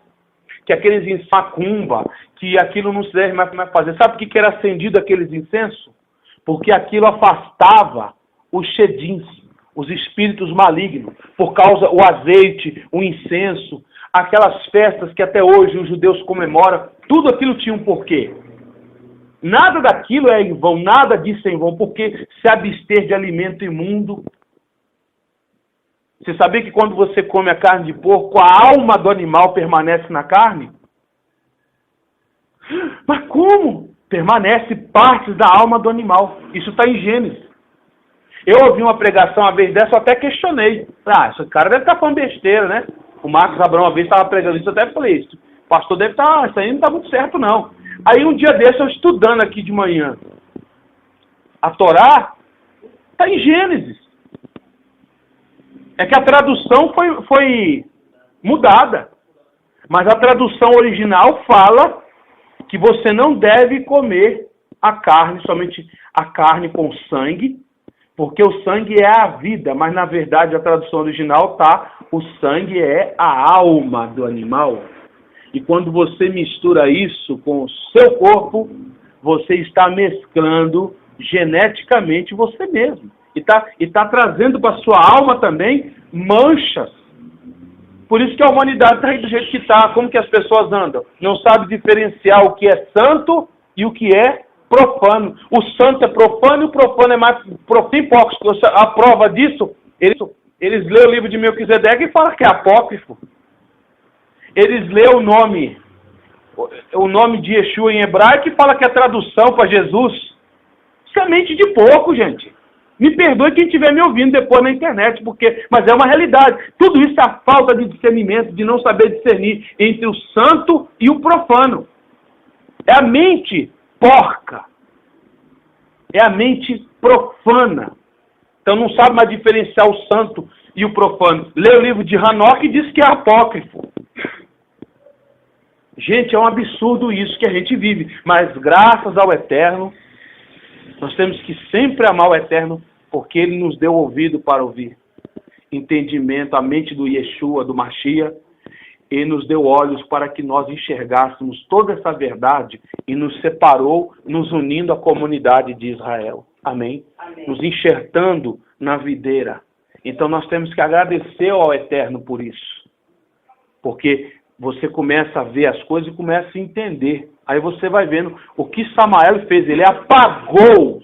que aqueles macumba, que aquilo não se deve mais fazer. Sabe por que era acendido aqueles incensos? Porque aquilo afastava os Shedins, os espíritos malignos, por causa o azeite, o incenso, aquelas festas que até hoje os judeus comemoram, tudo aquilo tinha um porquê. Nada daquilo é em vão, nada disso é em vão, porque se abster de alimento imundo. Você sabia que quando você come a carne de porco, a alma do animal permanece na carne? Mas como? Permanece partes da alma do animal. Isso está em Gênesis. Eu ouvi uma pregação uma vez dessa, eu até questionei. Esse cara deve estar falando besteira, né? O Marcos Abrão uma vez estava pregando isso, eu até falei isso. O pastor deve estar, isso aí não está muito certo não. Aí um dia desse eu estudando aqui de manhã. A Torá está em Gênesis. É que a tradução foi mudada. Mas a tradução original fala que você não deve comer a carne, somente a carne com sangue, Porque o sangue é a vida, mas na verdade a tradução original tá, o sangue é a alma do animal. E quando você mistura isso com o seu corpo, você está mesclando geneticamente você mesmo. E tá trazendo para a sua alma também manchas. Por isso que a humanidade está aí do jeito que está. Como que as pessoas andam? Não sabe diferenciar o que é santo e o que é profano. O santo é profano e o profano é mais profano. A prova disso, eles lêem o livro de Melquisedeque e falam que é apócrifo. Eles lêem o nome de Yeshua em hebraico e fala que é tradução para Jesus. Isso é mente de porco, gente. Me perdoe quem estiver me ouvindo depois na internet, mas é uma realidade. Tudo isso é a falta de discernimento, de não saber discernir entre o santo e o profano. É a mente porca. É a mente profana. Então não sabe mais diferenciar o santo e o profano. Lê o livro de Hanoque e diz que é apócrifo. Gente, é um absurdo isso que a gente vive. Mas graças ao Eterno, nós temos que sempre amar o Eterno, porque Ele nos deu ouvido para ouvir. Entendimento, a mente do Yeshua, do Mashiach, e nos deu olhos para que nós enxergássemos toda essa verdade e nos separou, nos unindo à comunidade de Israel. Amém? Amém. Nos enxertando na videira. Então nós temos que agradecer ao Eterno por isso. Porque você começa a ver as coisas e começa a entender. Aí você vai vendo o que Samael fez. Ele apagou.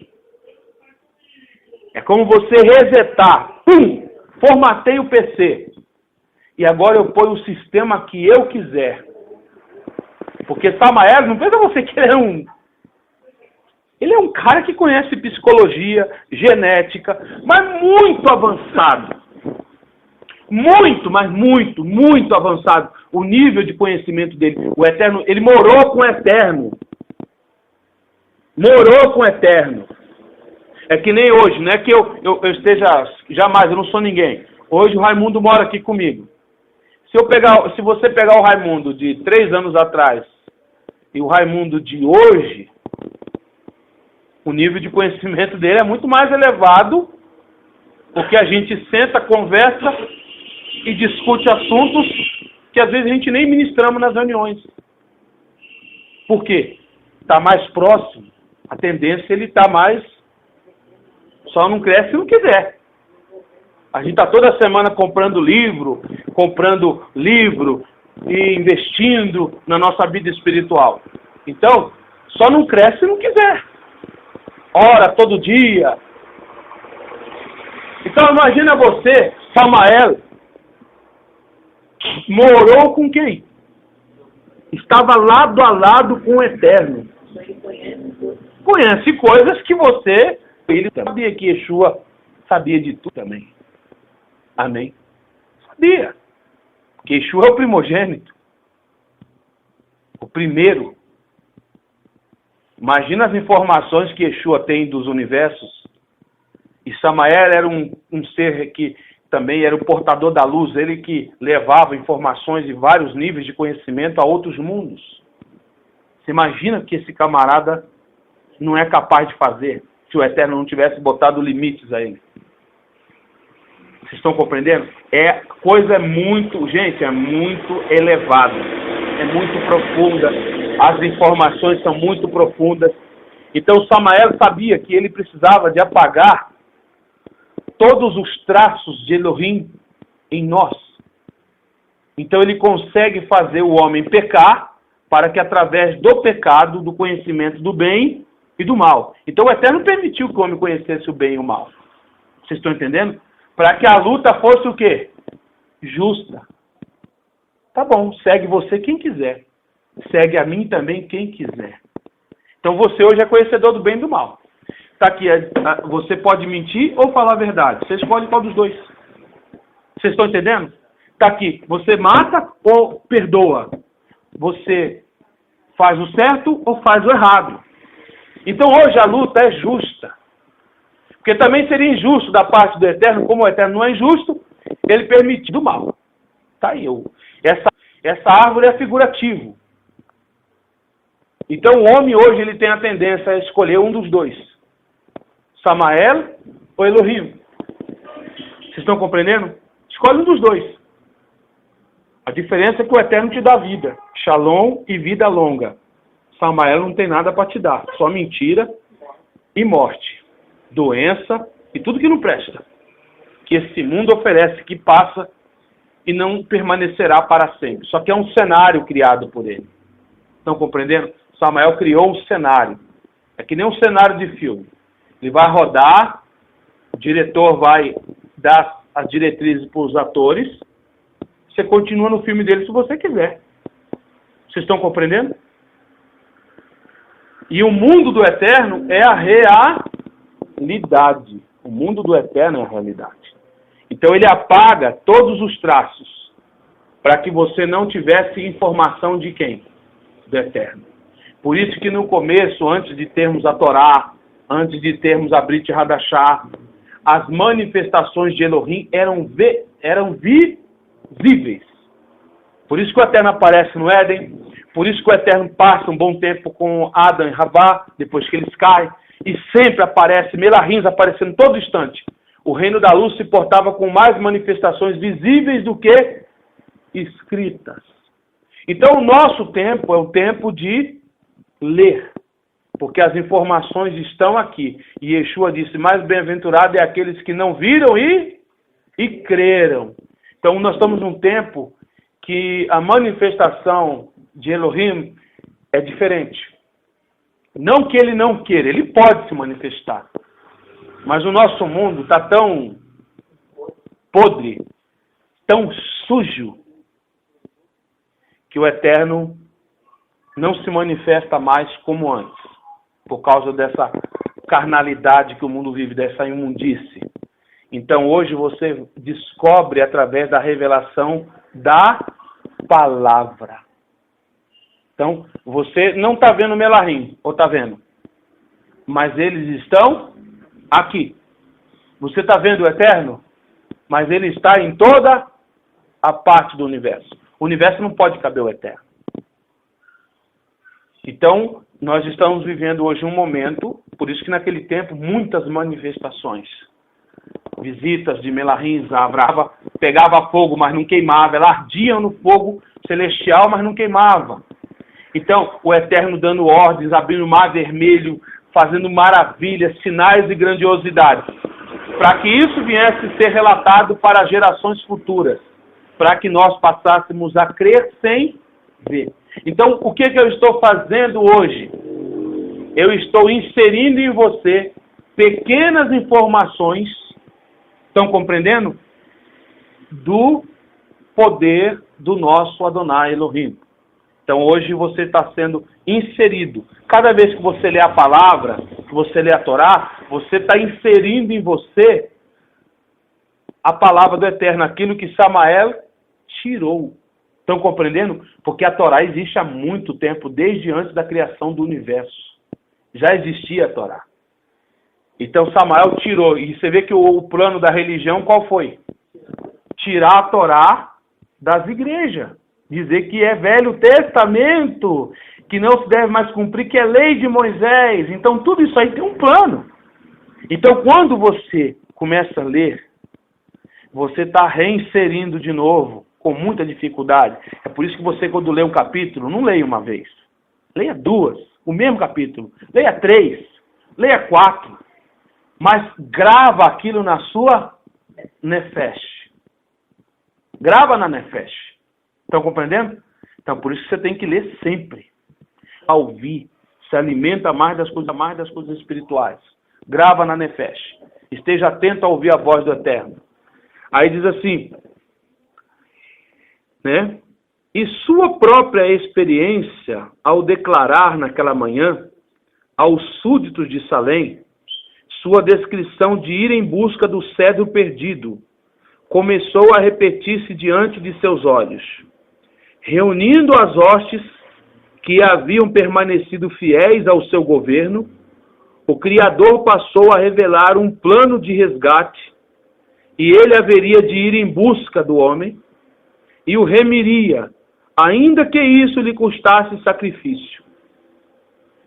É como você resetar. Pum! Formatei o PC. E agora eu ponho o sistema que eu quiser. Porque Samael, não pensa você que ele é um... Ele é um cara que conhece psicologia, genética, mas muito avançado. Muito, mas muito, muito avançado. O nível de conhecimento dele. O Eterno, ele morou com o Eterno. Morou com o Eterno. É que nem hoje, não é que eu esteja... Jamais, eu não sou ninguém. Hoje o Raimundo mora aqui comigo. Se você pegar o Raimundo de 3 anos atrás e o Raimundo de hoje, o nível de conhecimento dele é muito mais elevado, porque a gente senta, conversa e discute assuntos que às vezes a gente nem ministramos nas reuniões. Por quê? Está mais próximo. A tendência é ele está mais... Só não cresce se não quiser. A gente está toda semana comprando livro e investindo na nossa vida espiritual. Então, só não cresce se não quiser. Ora todo dia. Então imagina você, Samael, morou com quem? Estava lado a lado com o Eterno. Conhece coisas que você... Ele sabia que Yeshua sabia de tudo também. Amém? Sabia. Porque Yeshua é o primogênito. O primeiro. Imagina as informações que Yeshua tem dos universos. E Samael era um ser que também era o portador da luz. Ele que levava informações de vários níveis de conhecimento a outros mundos. Você imagina que esse camarada não é capaz de fazer se o Eterno não tivesse botado limites a ele. Vocês estão compreendendo? Coisa muito, gente, é muito elevada. É muito profunda. As informações são muito profundas. Então Samael sabia que ele precisava de apagar todos os traços de Elohim em nós. Então ele consegue fazer o homem pecar para que através do pecado, do conhecimento do bem e do mal. Então o Eterno permitiu que o homem conhecesse o bem e o mal. Vocês estão entendendo? Para que a luta fosse o quê? Justa. Tá bom, segue você quem quiser. Segue a mim também quem quiser. Então você hoje é conhecedor do bem e do mal. Tá aqui, você pode mentir ou falar a verdade. Você escolhe qual dos dois. Vocês estão entendendo? Tá aqui, você mata ou perdoa. Você faz o certo ou faz o errado. Então hoje a luta é justa. Porque também seria injusto da parte do Eterno, como o Eterno não é injusto, ele permitir do mal. Tá aí. Essa árvore é figurativo. Então o homem hoje ele tem a tendência a escolher um dos dois. Samael ou Elohim. Vocês estão compreendendo? Escolhe um dos dois. A diferença é que o Eterno te dá vida. Shalom e vida longa. Samael não tem nada para te dar. Só mentira e morte. Doença e tudo que não presta. Que esse mundo oferece, que passa e não permanecerá para sempre. Só que é um cenário criado por ele. Estão compreendendo? Samael criou um cenário. É que nem um cenário de filme. Ele vai rodar, o diretor vai dar as diretrizes para os atores, você continua no filme dele se você quiser. Vocês estão compreendendo? E o mundo do Eterno é a realidade. O mundo do Eterno é a realidade. Então ele apaga todos os traços para que você não tivesse informação de quem? Do Eterno. Por isso que no começo, antes de termos a Torá, antes de termos a Brit Hadashah, as manifestações de Elohim eram visíveis. Por isso que o Eterno aparece no Éden, por isso que o Eterno passa um bom tempo com Adão e Havá, depois que eles caem, e sempre aparece, Melahim aparecendo todo instante. O reino da luz se portava com mais manifestações visíveis do que escritas. Então o nosso tempo é o tempo de ler, porque as informações estão aqui. E Yeshua disse, mais bem-aventurado é aqueles que não viram e creram. Então nós estamos num tempo que a manifestação de Elohim é diferente. Não que ele não queira, ele pode se manifestar. Mas o nosso mundo está tão podre, tão sujo, que o Eterno não se manifesta mais como antes, por causa dessa carnalidade que o mundo vive, dessa imundície. Então hoje você descobre através da revelação da palavra. Então você não está vendo Melahim, ou está vendo? Mas eles estão aqui. Você está vendo o Eterno? Mas ele está em toda a parte do universo. O universo não pode caber o Eterno. Então, nós estamos vivendo hoje um momento, por isso que naquele tempo, muitas manifestações. Visitas de Melahim, Abraham, pegava fogo, mas não queimava. Ela ardia no fogo celestial, mas não queimava. Então, o Eterno dando ordens, abrindo o mar vermelho, fazendo maravilhas, sinais e grandiosidades, para que isso viesse ser relatado para gerações futuras, para que nós passássemos a crer sem ver. Então, o que eu estou fazendo hoje? Eu estou inserindo em você pequenas informações, estão compreendendo? Do poder do nosso Adonai Elohim. Então hoje você está sendo inserido. Cada vez que você lê a palavra, que você lê a Torá, você está inserindo em você a palavra do Eterno, aquilo que Samael tirou. Estão compreendendo? Porque a Torá existe há muito tempo, desde antes da criação do universo. Já existia a Torá. Então Samael tirou. E você vê que o plano da religião qual foi? Tirar a Torá das igrejas. Dizer que é Velho Testamento, que não se deve mais cumprir, que é lei de Moisés. Então tudo isso aí tem um plano. Então quando você começa a ler, você está reinserindo de novo, com muita dificuldade. É por isso que você, quando lê um capítulo, não leia uma vez. Leia duas, o mesmo capítulo. Leia 3, leia 4. Mas grava aquilo na sua nefesh. Grava na nefesh. Estão compreendendo? Então, por isso que você tem que ler sempre. A ouvir. Se alimenta mais das coisas espirituais. Grava na nefesh. Esteja atento a ouvir a voz do Eterno. Aí diz assim, né? E sua própria experiência, ao declarar naquela manhã, aos súditos de Salém, sua descrição de ir em busca do cedro perdido, começou a repetir-se diante de seus olhos. Reunindo as hostes que haviam permanecido fiéis ao seu governo, o Criador passou a revelar um plano de resgate, e ele haveria de ir em busca do homem, e o remiria, ainda que isso lhe custasse sacrifício.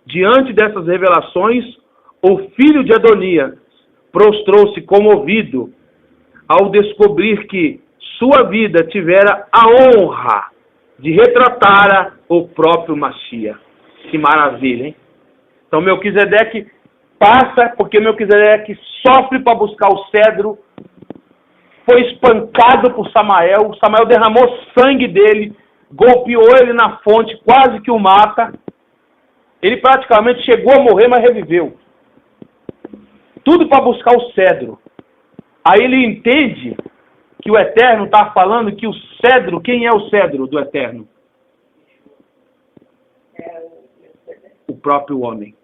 Diante dessas revelações, o filho de Adonias prostrou-se comovido ao descobrir que sua vida tivera a honra de retratar o próprio Machia. Que maravilha, hein? Então Melquisedeque passa, porque Melquisedeque sofre para buscar o cedro, foi espancado por Samael, Samael derramou sangue dele, golpeou ele na fonte, quase que o mata. Ele praticamente chegou a morrer, mas reviveu. Tudo para buscar o cedro. Aí ele entende que o Eterno está falando que o cedro, quem é o cedro do Eterno? O próprio homem.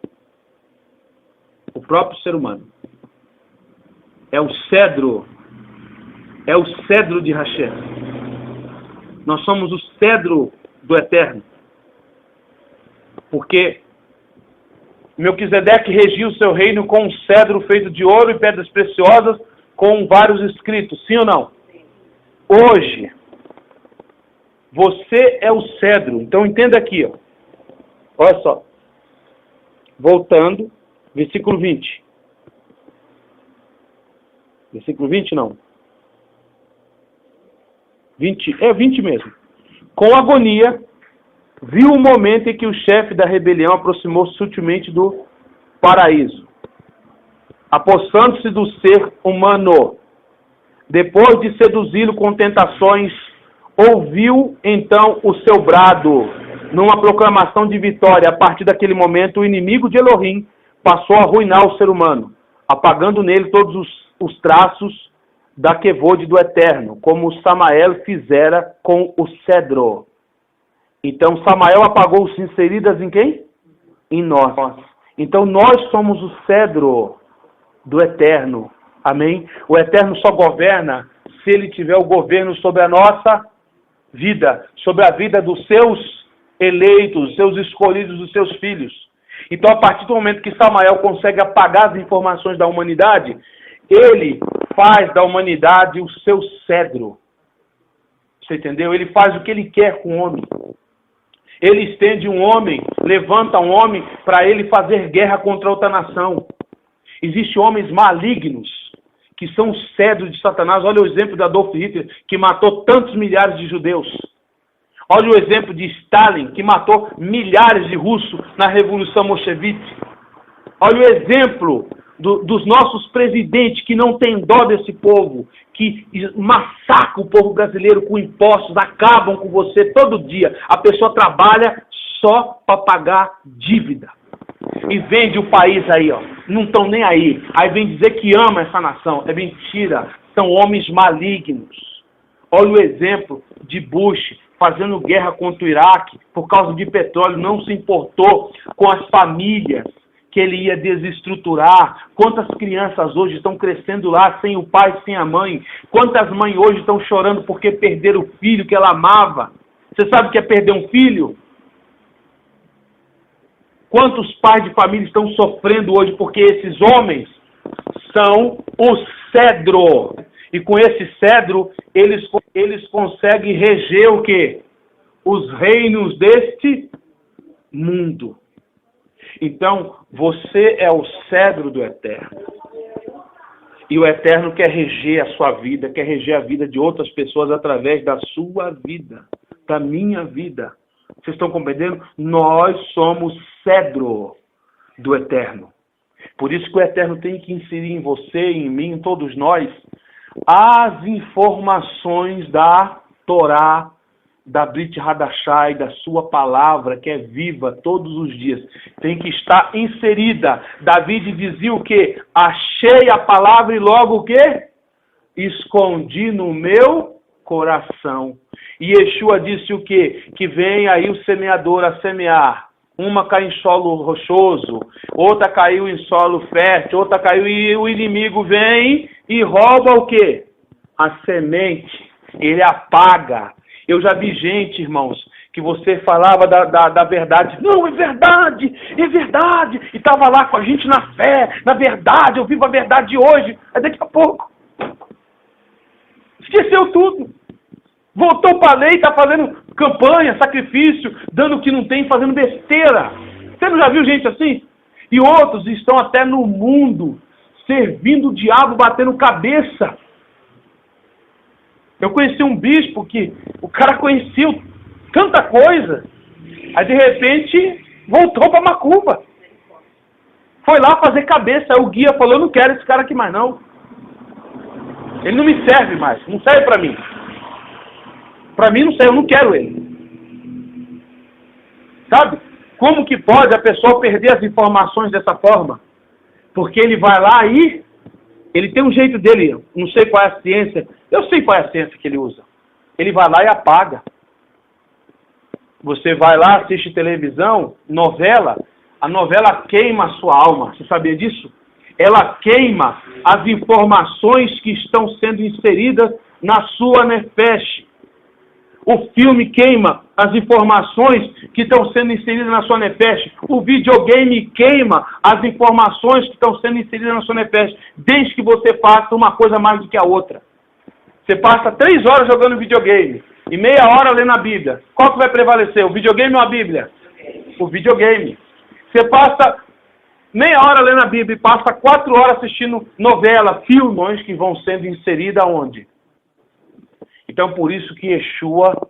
O próprio ser humano. É o cedro de Hashem. Nós somos o cedro do Eterno. Porque Melquisedeque regia o seu reino com um cedro feito de ouro e pedras preciosas, com vários escritos. Sim ou não? Sim. Hoje, você é o cedro. Então entenda aqui, ó. Olha só. Voltando, versículo 20. Versículo 20 não. 20 mesmo. Com agonia, viu o momento em que o chefe da rebelião aproximou-se sutilmente do paraíso, apossando-se do ser humano. Depois de seduzi-lo com tentações, ouviu então o seu brado, numa proclamação de vitória. A partir daquele momento, o inimigo de Elohim passou a arruinar o ser humano, apagando nele todos os traços da quevode do Eterno, como Samael fizera com o cedro. Então, Samael apagou os sinceridas em quem? Em nós. Então, nós somos o cedro do Eterno. Amém? O Eterno só governa se Ele tiver o governo sobre a nossa vida, sobre a vida dos seus eleitos, seus escolhidos, dos seus filhos. Então, a partir do momento que Samael consegue apagar as informações da humanidade, ele faz da humanidade o seu cedro. Você entendeu? Ele faz o que ele quer com o homem. Ele estende um homem, levanta um homem para ele fazer guerra contra outra nação. Existem homens malignos que são o cedro de Satanás. Olha o exemplo de Adolf Hitler, que matou tantos milhares de judeus. Olha o exemplo de Stalin, que matou milhares de russos na Revolução Bolchevique. Olha o exemplo dos nossos presidentes que não têm dó desse povo, que massacram o povo brasileiro com impostos, acabam com você todo dia. A pessoa trabalha só para pagar dívida. E vende o país aí, ó. Não estão nem aí. Aí vem dizer que ama essa nação. É mentira. São homens malignos. Olha o exemplo de Bush fazendo guerra contra o Iraque por causa de petróleo. Não se importou com as famílias que ele ia desestruturar. Quantas crianças hoje estão crescendo lá sem o pai, sem a mãe? Quantas mães hoje estão chorando porque perderam o filho que ela amava? Você sabe o que é perder um filho? Quantos pais de família estão sofrendo hoje porque esses homens são o cedro? E com esse cedro, eles conseguem reger o quê? Os reinos deste mundo. Então, você é o cedro do Eterno. E o Eterno quer reger a sua vida, quer reger a vida de outras pessoas através da sua vida, da minha vida. Vocês estão compreendendo? Nós somos cedro do Eterno. Por isso que o Eterno tem que inserir em você, em mim, em todos nós, as informações da Torá, da Brit Hadashah, da sua palavra, que é viva todos os dias. Tem que estar inserida. Davi dizia o quê? Achei a palavra e logo o quê? Escondi no meu coração. E Yeshua disse o quê? Que vem aí o semeador a semear. Uma cai em solo rochoso, outra caiu em solo fértil, outra caiu e o inimigo vem e rouba o quê? A semente. Ele apaga. Eu já vi gente, irmãos, que você falava da verdade. Não, é verdade, é verdade. E estava lá com a gente na fé, na verdade, eu vivo a verdade hoje. Aí daqui a pouco, esqueceu tudo. Voltou para a lei, está fazendo campanha, sacrifício, dando o que não tem, fazendo besteira. Você não já viu gente assim? E outros estão até no mundo, servindo o diabo, batendo cabeça. Eu conheci um bispo que o cara conhecia tanta coisa, aí de repente voltou para Macumba. Foi lá fazer cabeça, aí o guia falou, eu não quero esse cara aqui mais não. Ele não me serve mais, não serve para mim. Para mim não serve, eu não quero ele. Sabe? Como que pode a pessoa perder as informações dessa forma? Porque ele vai lá e ele tem um jeito dele, não sei qual é a ciência, eu sei qual é a ciência que ele usa. Ele vai lá e apaga. Você vai lá, assiste televisão, novela, a novela queima a sua alma. Você sabia disso? Ela queima as informações que estão sendo inseridas na sua nefesh. O filme queima as informações que estão sendo inseridas na sua nefesh. O videogame queima as informações que estão sendo inseridas na sua nefesh. Desde que você faça uma coisa mais do que a outra. Você passa 3 horas jogando videogame e meia hora lendo a Bíblia. Qual que vai prevalecer? O videogame ou a Bíblia? O videogame. Você passa meia hora lendo a Bíblia e passa 4 horas assistindo novela, filmes que vão sendo inseridos aonde? Então, por isso que Yeshua,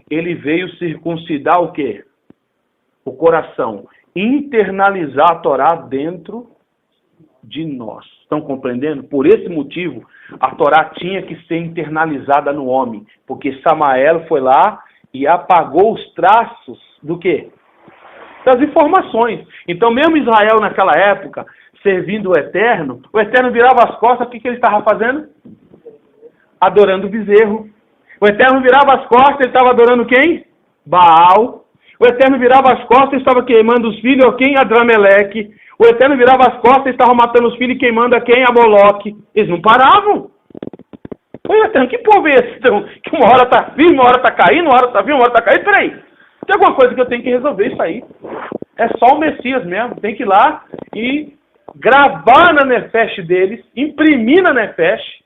ele veio circuncidar o quê? O coração. Internalizar a Torá dentro de nós. Estão compreendendo? Por esse motivo, a Torá tinha que ser internalizada no homem. Porque Samael foi lá e apagou os traços do quê? Das informações. Então, mesmo Israel naquela época, servindo o Eterno virava as costas, o que ele estava fazendo? Adorando o bezerro. O Eterno virava as costas, ele estava adorando quem? Baal. O Eterno virava as costas, ele estava queimando os filhos, quem? Adrameleque. O Eterno virava as costas, ele estava matando os filhos e queimando a quem? A Moloque. Eles não paravam. O Eterno, que povo é esse? Então, que uma hora está firme, uma hora está caindo, uma hora está firme, uma hora está caindo. Peraí, tem alguma coisa que eu tenho que resolver isso aí. É só o Messias mesmo. Tem que ir lá e gravar na nefesh deles, imprimir na nefesh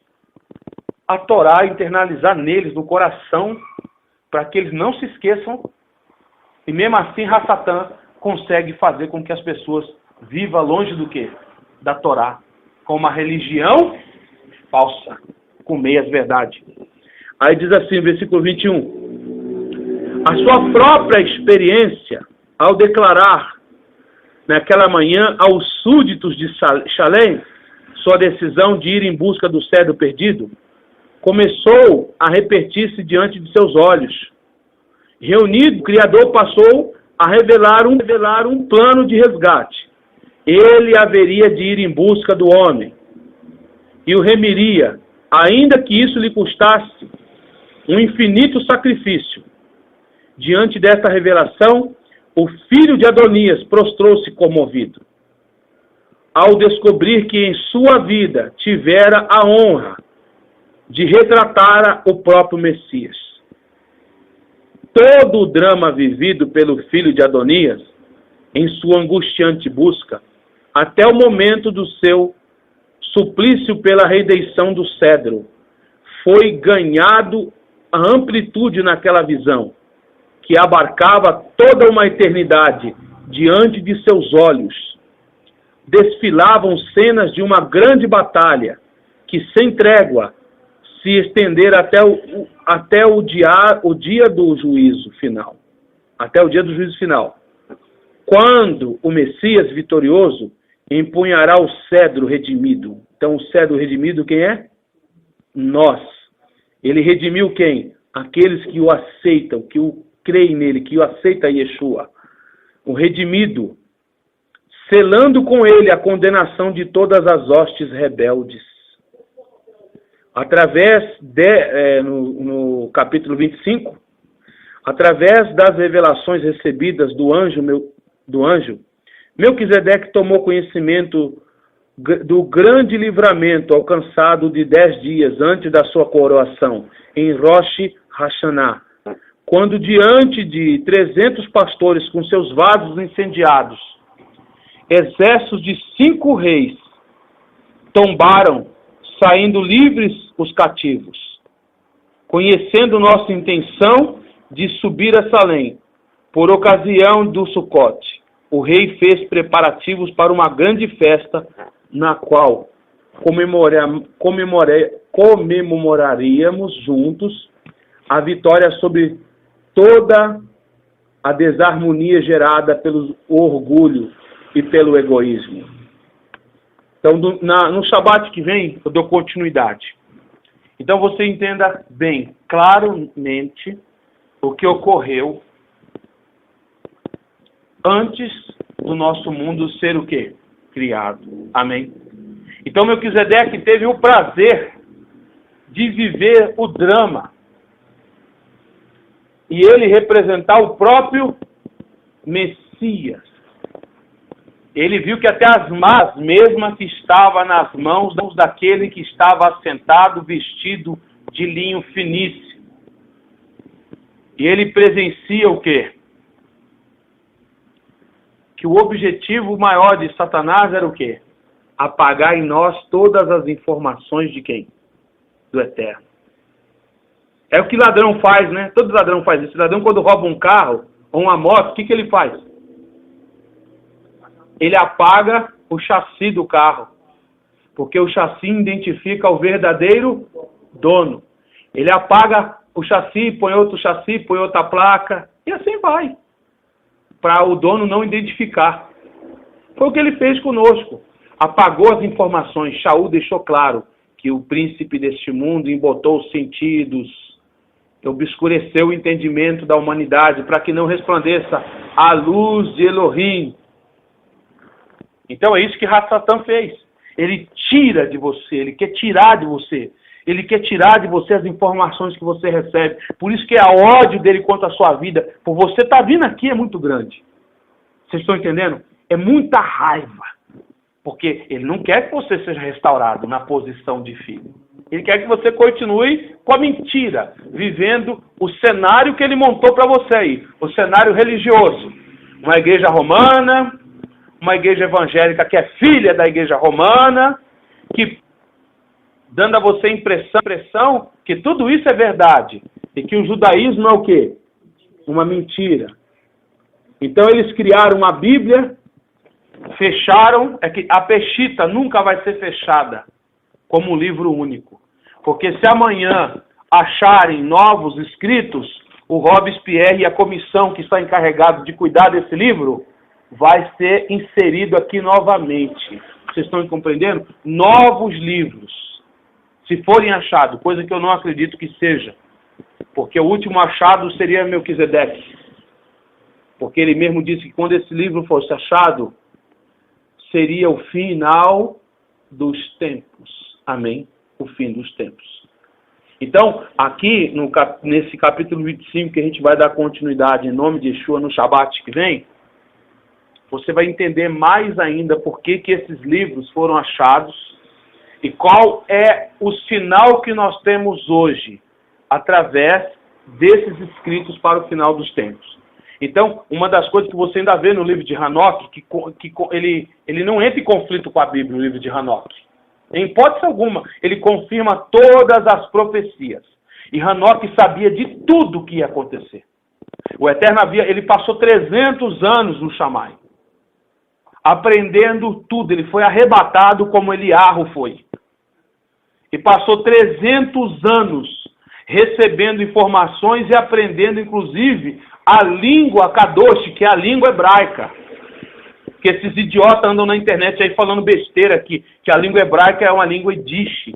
a Torá, internalizar neles, no coração, para que eles não se esqueçam. E mesmo assim, Hassatã consegue fazer com que as pessoas vivam longe do quê? Da Torá. Com uma religião falsa, com meias verdades. Aí diz assim, versículo 21. A sua própria experiência, ao declarar naquela manhã aos súditos de Shalem sua decisão de ir em busca do cedro perdido, começou a repetir-se diante de seus olhos. Reunido, o Criador passou a revelar um plano de resgate. Ele haveria de ir em busca do homem e o remiria, ainda que isso lhe custasse um infinito sacrifício. Diante desta revelação, o filho de Adonias prostrou-se comovido, ao descobrir que em sua vida tivera a honra de retratar o próprio Messias. Todo o drama vivido pelo filho de Adonias, em sua angustiante busca, até o momento do seu suplício pela redenção do cedro, foi ganhado a amplitude naquela visão, que abarcava toda uma eternidade diante de seus olhos. Desfilavam cenas de uma grande batalha, que sem trégua se estender até o dia do juízo final. Até o dia do juízo final. Quando o Messias vitorioso empunhará o cedro redimido. Então, o cedro redimido, quem é? Nós. Ele redimiu quem? Aqueles que o aceitam, que o creem nele, que o aceita Yeshua. O redimido, selando com ele a condenação de todas as hostes rebeldes. Através no capítulo 25, através das revelações recebidas do anjo, Melquisedeque tomou conhecimento do grande livramento alcançado de 10 dias antes da sua coroação, em Rosh Hashanah, quando diante de 300 pastores com seus vasos incendiados, exércitos de 5 reis tombaram, saindo livres os cativos. Conhecendo nossa intenção de subir a Salém, por ocasião do Sucote, o rei fez preparativos para uma grande festa na qual comemoraríamos juntos a vitória sobre toda a desarmonia gerada pelo orgulho e pelo egoísmo. Então, no Shabat que vem, eu dou continuidade. Então, você entenda bem, claramente, o que ocorreu antes do nosso mundo ser o quê? Criado. Amém? Então, Melquisedeque teve o prazer de viver o drama e ele representar o próprio Messias. Ele viu que até as más mesmas que estavam nas mãos daquele que estava assentado, vestido de linho finíssimo. E ele presencia o quê? Que o objetivo maior de Satanás era o quê? Apagar em nós todas as informações de quem? Do Eterno. É o que ladrão faz, né? Todo ladrão faz isso. O ladrão, quando rouba um carro ou uma moto, o que ele faz? Ele apaga o chassi do carro. Porque o chassi identifica o verdadeiro dono. Ele apaga o chassi, põe outro chassi, põe outra placa. E assim vai. Para o dono não identificar. Foi o que ele fez conosco. Apagou as informações. Shaul deixou claro que o príncipe deste mundo embotou os sentidos, obscureceu o entendimento da humanidade para que não resplandeça a luz de Elohim. Então é isso que Satan fez. Ele tira de você, ele quer tirar de você. Ele quer tirar de você as informações que você recebe. Por isso que é o ódio dele contra a sua vida. Por você estar vindo aqui é muito grande. Vocês estão entendendo? É muita raiva. Porque ele não quer que você seja restaurado na posição de filho. Ele quer que você continue com a mentira, vivendo o cenário que ele montou para você aí. O cenário religioso. Uma igreja romana, uma igreja evangélica que é filha da igreja romana, que dando a você a impressão que tudo isso é verdade. E que o judaísmo é o quê? Uma mentira. Então eles criaram uma Bíblia, fecharam, é que a Peshita nunca vai ser fechada como um livro único. Porque se amanhã acharem novos escritos, o Robespierre e a comissão que está encarregada de cuidar desse livro vai ser inserido aqui novamente. Vocês estão compreendendo? Novos livros. Se forem achados, coisa que eu não acredito que seja. Porque o último achado seria Melquisedeque. Porque ele mesmo disse que quando esse livro fosse achado, seria o final dos tempos. Amém? O fim dos tempos. Então, aqui, nesse capítulo 25, que a gente vai dar continuidade em nome de Yeshua no Shabat que vem, você vai entender mais ainda por que esses livros foram achados e qual é o sinal que nós temos hoje através desses escritos para o final dos tempos. Então, uma das coisas que você ainda vê no livro de Hanoque, que ele não entra em conflito com a Bíblia, no livro de Hanoque. Em hipótese alguma, ele confirma todas as profecias. E Hanoque sabia de tudo o que ia acontecer. O Eterno ele passou 300 anos no Shammai, aprendendo tudo. Ele foi arrebatado como Eliarro foi. E passou 300 anos recebendo informações e aprendendo, inclusive, a língua Kadosh, que é a língua hebraica. Que esses idiotas andam na internet aí falando besteira aqui, que a língua hebraica é uma língua Yiddish,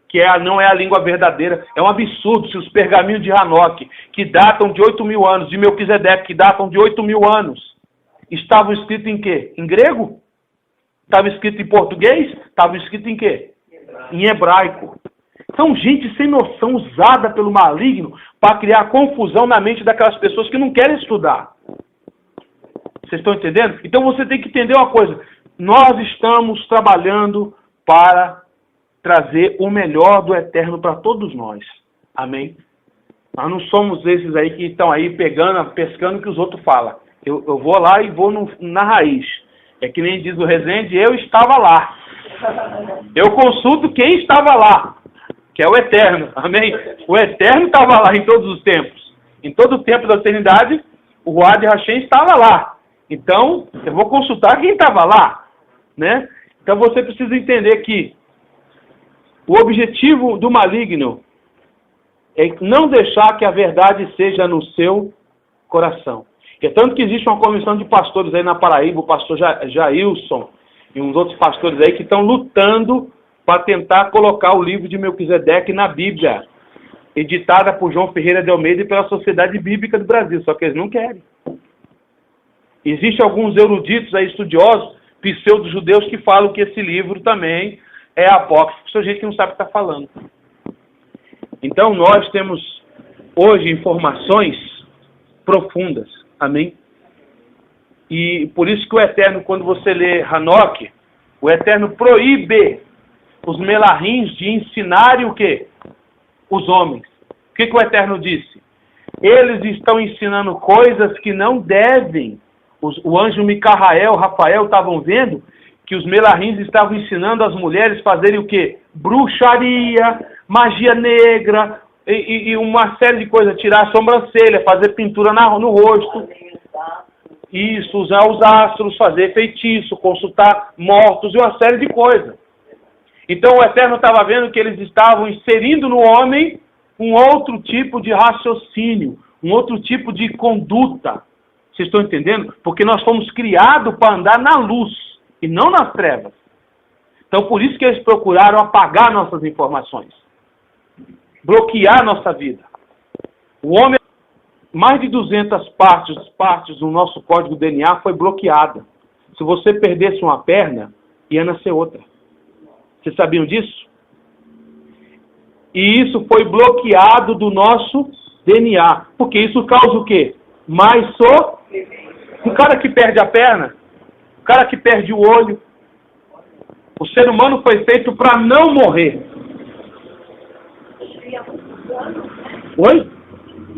que não é a língua verdadeira. É um absurdo se os pergaminhos de Hanoque, que datam de 8.000 anos, de Melquisedeque, que datam de 8.000 anos, estavam escritos em quê? Em grego? Estava escrito em português? Estava escrito em quê? Em hebraico. São gente sem noção, usada pelo maligno para criar confusão na mente daquelas pessoas que não querem estudar. Vocês estão entendendo? Então você tem que entender uma coisa. Nós estamos trabalhando para trazer o melhor do Eterno para todos nós. Amém? Nós não somos esses aí que estão aí pescando o que os outros falam. Eu vou lá e vou na raiz. É que nem diz o Rezende, eu estava lá. Eu consulto quem estava lá, que é o Eterno. Amém? O Eterno estava lá em todos os tempos. Em todo o tempo da eternidade, o Ad Hashem estava lá. Então, eu vou consultar quem estava lá, né? Então você precisa entender que o objetivo do maligno é não deixar que a verdade seja no seu coração. É tanto que existe uma comissão de pastores aí na Paraíba, o pastor Jailson e uns outros pastores aí que estão lutando para tentar colocar o livro de Melquisedeque na Bíblia, editada por João Ferreira de Almeida e pela Sociedade Bíblica do Brasil, só que eles não querem. Existem alguns eruditos aí, estudiosos, pseudo-judeus, que falam que esse livro também é apócrifo. Isso é gente que não sabe o que está falando. Então nós temos hoje informações profundas. Amém? E por isso que o Eterno, quando você lê Hanoque, o Eterno proíbe os melahins de ensinarem o quê? Os homens. O que o Eterno disse? Eles estão ensinando coisas que não devem. O anjo Micael, Rafael estavam vendo que os melahins estavam ensinando as mulheres a fazerem o quê? Bruxaria, magia negra e uma série de coisas. Tirar a sobrancelha, fazer pintura no rosto. Isso, usar os astros, fazer feitiço, consultar mortos e uma série de coisas. Então o Eterno estava vendo que eles estavam inserindo no homem um outro tipo de raciocínio, um outro tipo de conduta. Vocês estão entendendo? Porque nós fomos criados para andar na luz e não nas trevas. Então por isso que eles procuraram apagar nossas informações, bloquear nossa vida. O homem, mais de 200 partes do nosso código DNA foi bloqueada. Se você perdesse uma perna, ia nascer outra. Vocês sabiam disso? E isso foi bloqueado do nosso DNA. Porque isso causa o quê? Mais o cara que perde a perna, o cara que perde o olho. O ser humano foi feito para não morrer. Oi?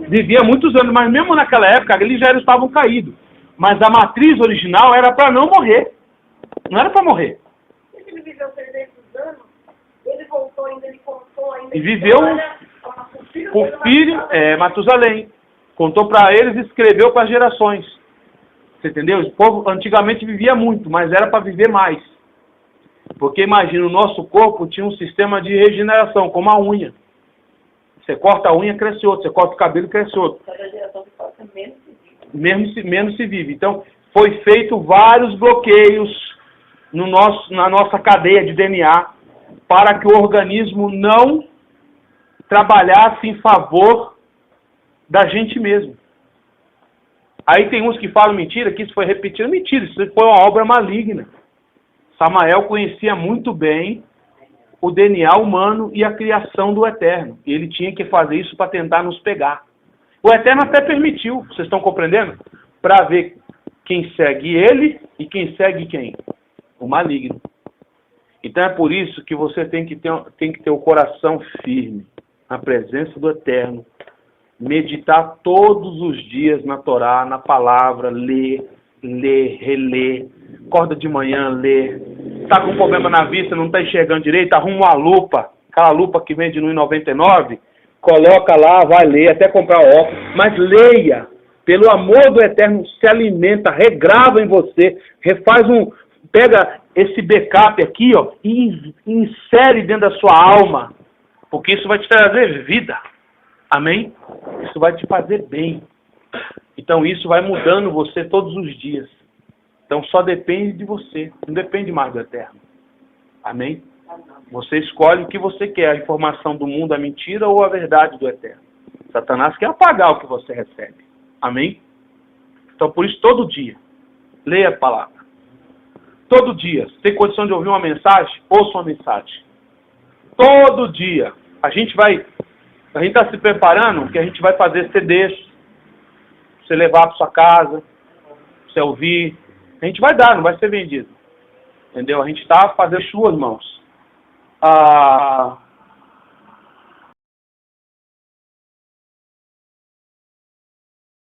Vivia muitos anos, mas mesmo naquela época eles já estavam caídos. Mas a matriz original era para não morrer. Não era para morrer. Ele viveu 300 anos, ele voltou ainda, ele contou ainda. E viveu o filho, Matusalém. Contou para eles e escreveu para as gerações. Você entendeu? O povo antigamente vivia muito, mas era para viver mais. Porque imagina, o nosso corpo tinha um sistema de regeneração, como a unha. Você corta a unha, cresce outro. Você corta o cabelo, cresce outro. Cada geração que passa, menos se vive. Menos se vive. Então, foi feito vários bloqueios na nossa cadeia de DNA para que o organismo não trabalhasse em favor da gente mesmo. Aí tem uns que falam mentira, que isso foi repetido. Mentira, isso foi uma obra maligna. Samael conhecia muito bem o DNA humano e a criação do Eterno. E ele tinha que fazer isso para tentar nos pegar. O Eterno até permitiu, vocês estão compreendendo? Para ver quem segue ele e quem segue quem? O maligno. Então é por isso que você tem que ter o coração firme na presença do Eterno. Meditar todos os dias na Torá, na palavra, ler, reler. Acorda de manhã, lê. Está com problema na vista, não está enxergando direito, arruma uma lupa. Aquela lupa que vende no R$1,99, coloca lá, vai ler, até comprar óculos. Mas leia. Pelo amor do Eterno, se alimenta, regrava em você, pega esse backup aqui, ó, e insere dentro da sua alma, porque isso vai te trazer vida. Amém? Isso vai te fazer bem. Então isso vai mudando você todos os dias. Então só depende de você, não depende mais do Eterno. Amém? Você escolhe o que você quer, a informação do mundo, a mentira ou a verdade do Eterno. Satanás quer apagar o que você recebe. Amém? Então por isso todo dia, leia a palavra. Todo dia, se tem condição de ouvir uma mensagem, ouça uma mensagem. Todo dia. A gente está se preparando, porque a gente vai fazer CDs, pra você levar para sua casa, pra você ouvir. A gente vai dar, não vai ser vendido. Entendeu? A gente está fazendo suas mãos.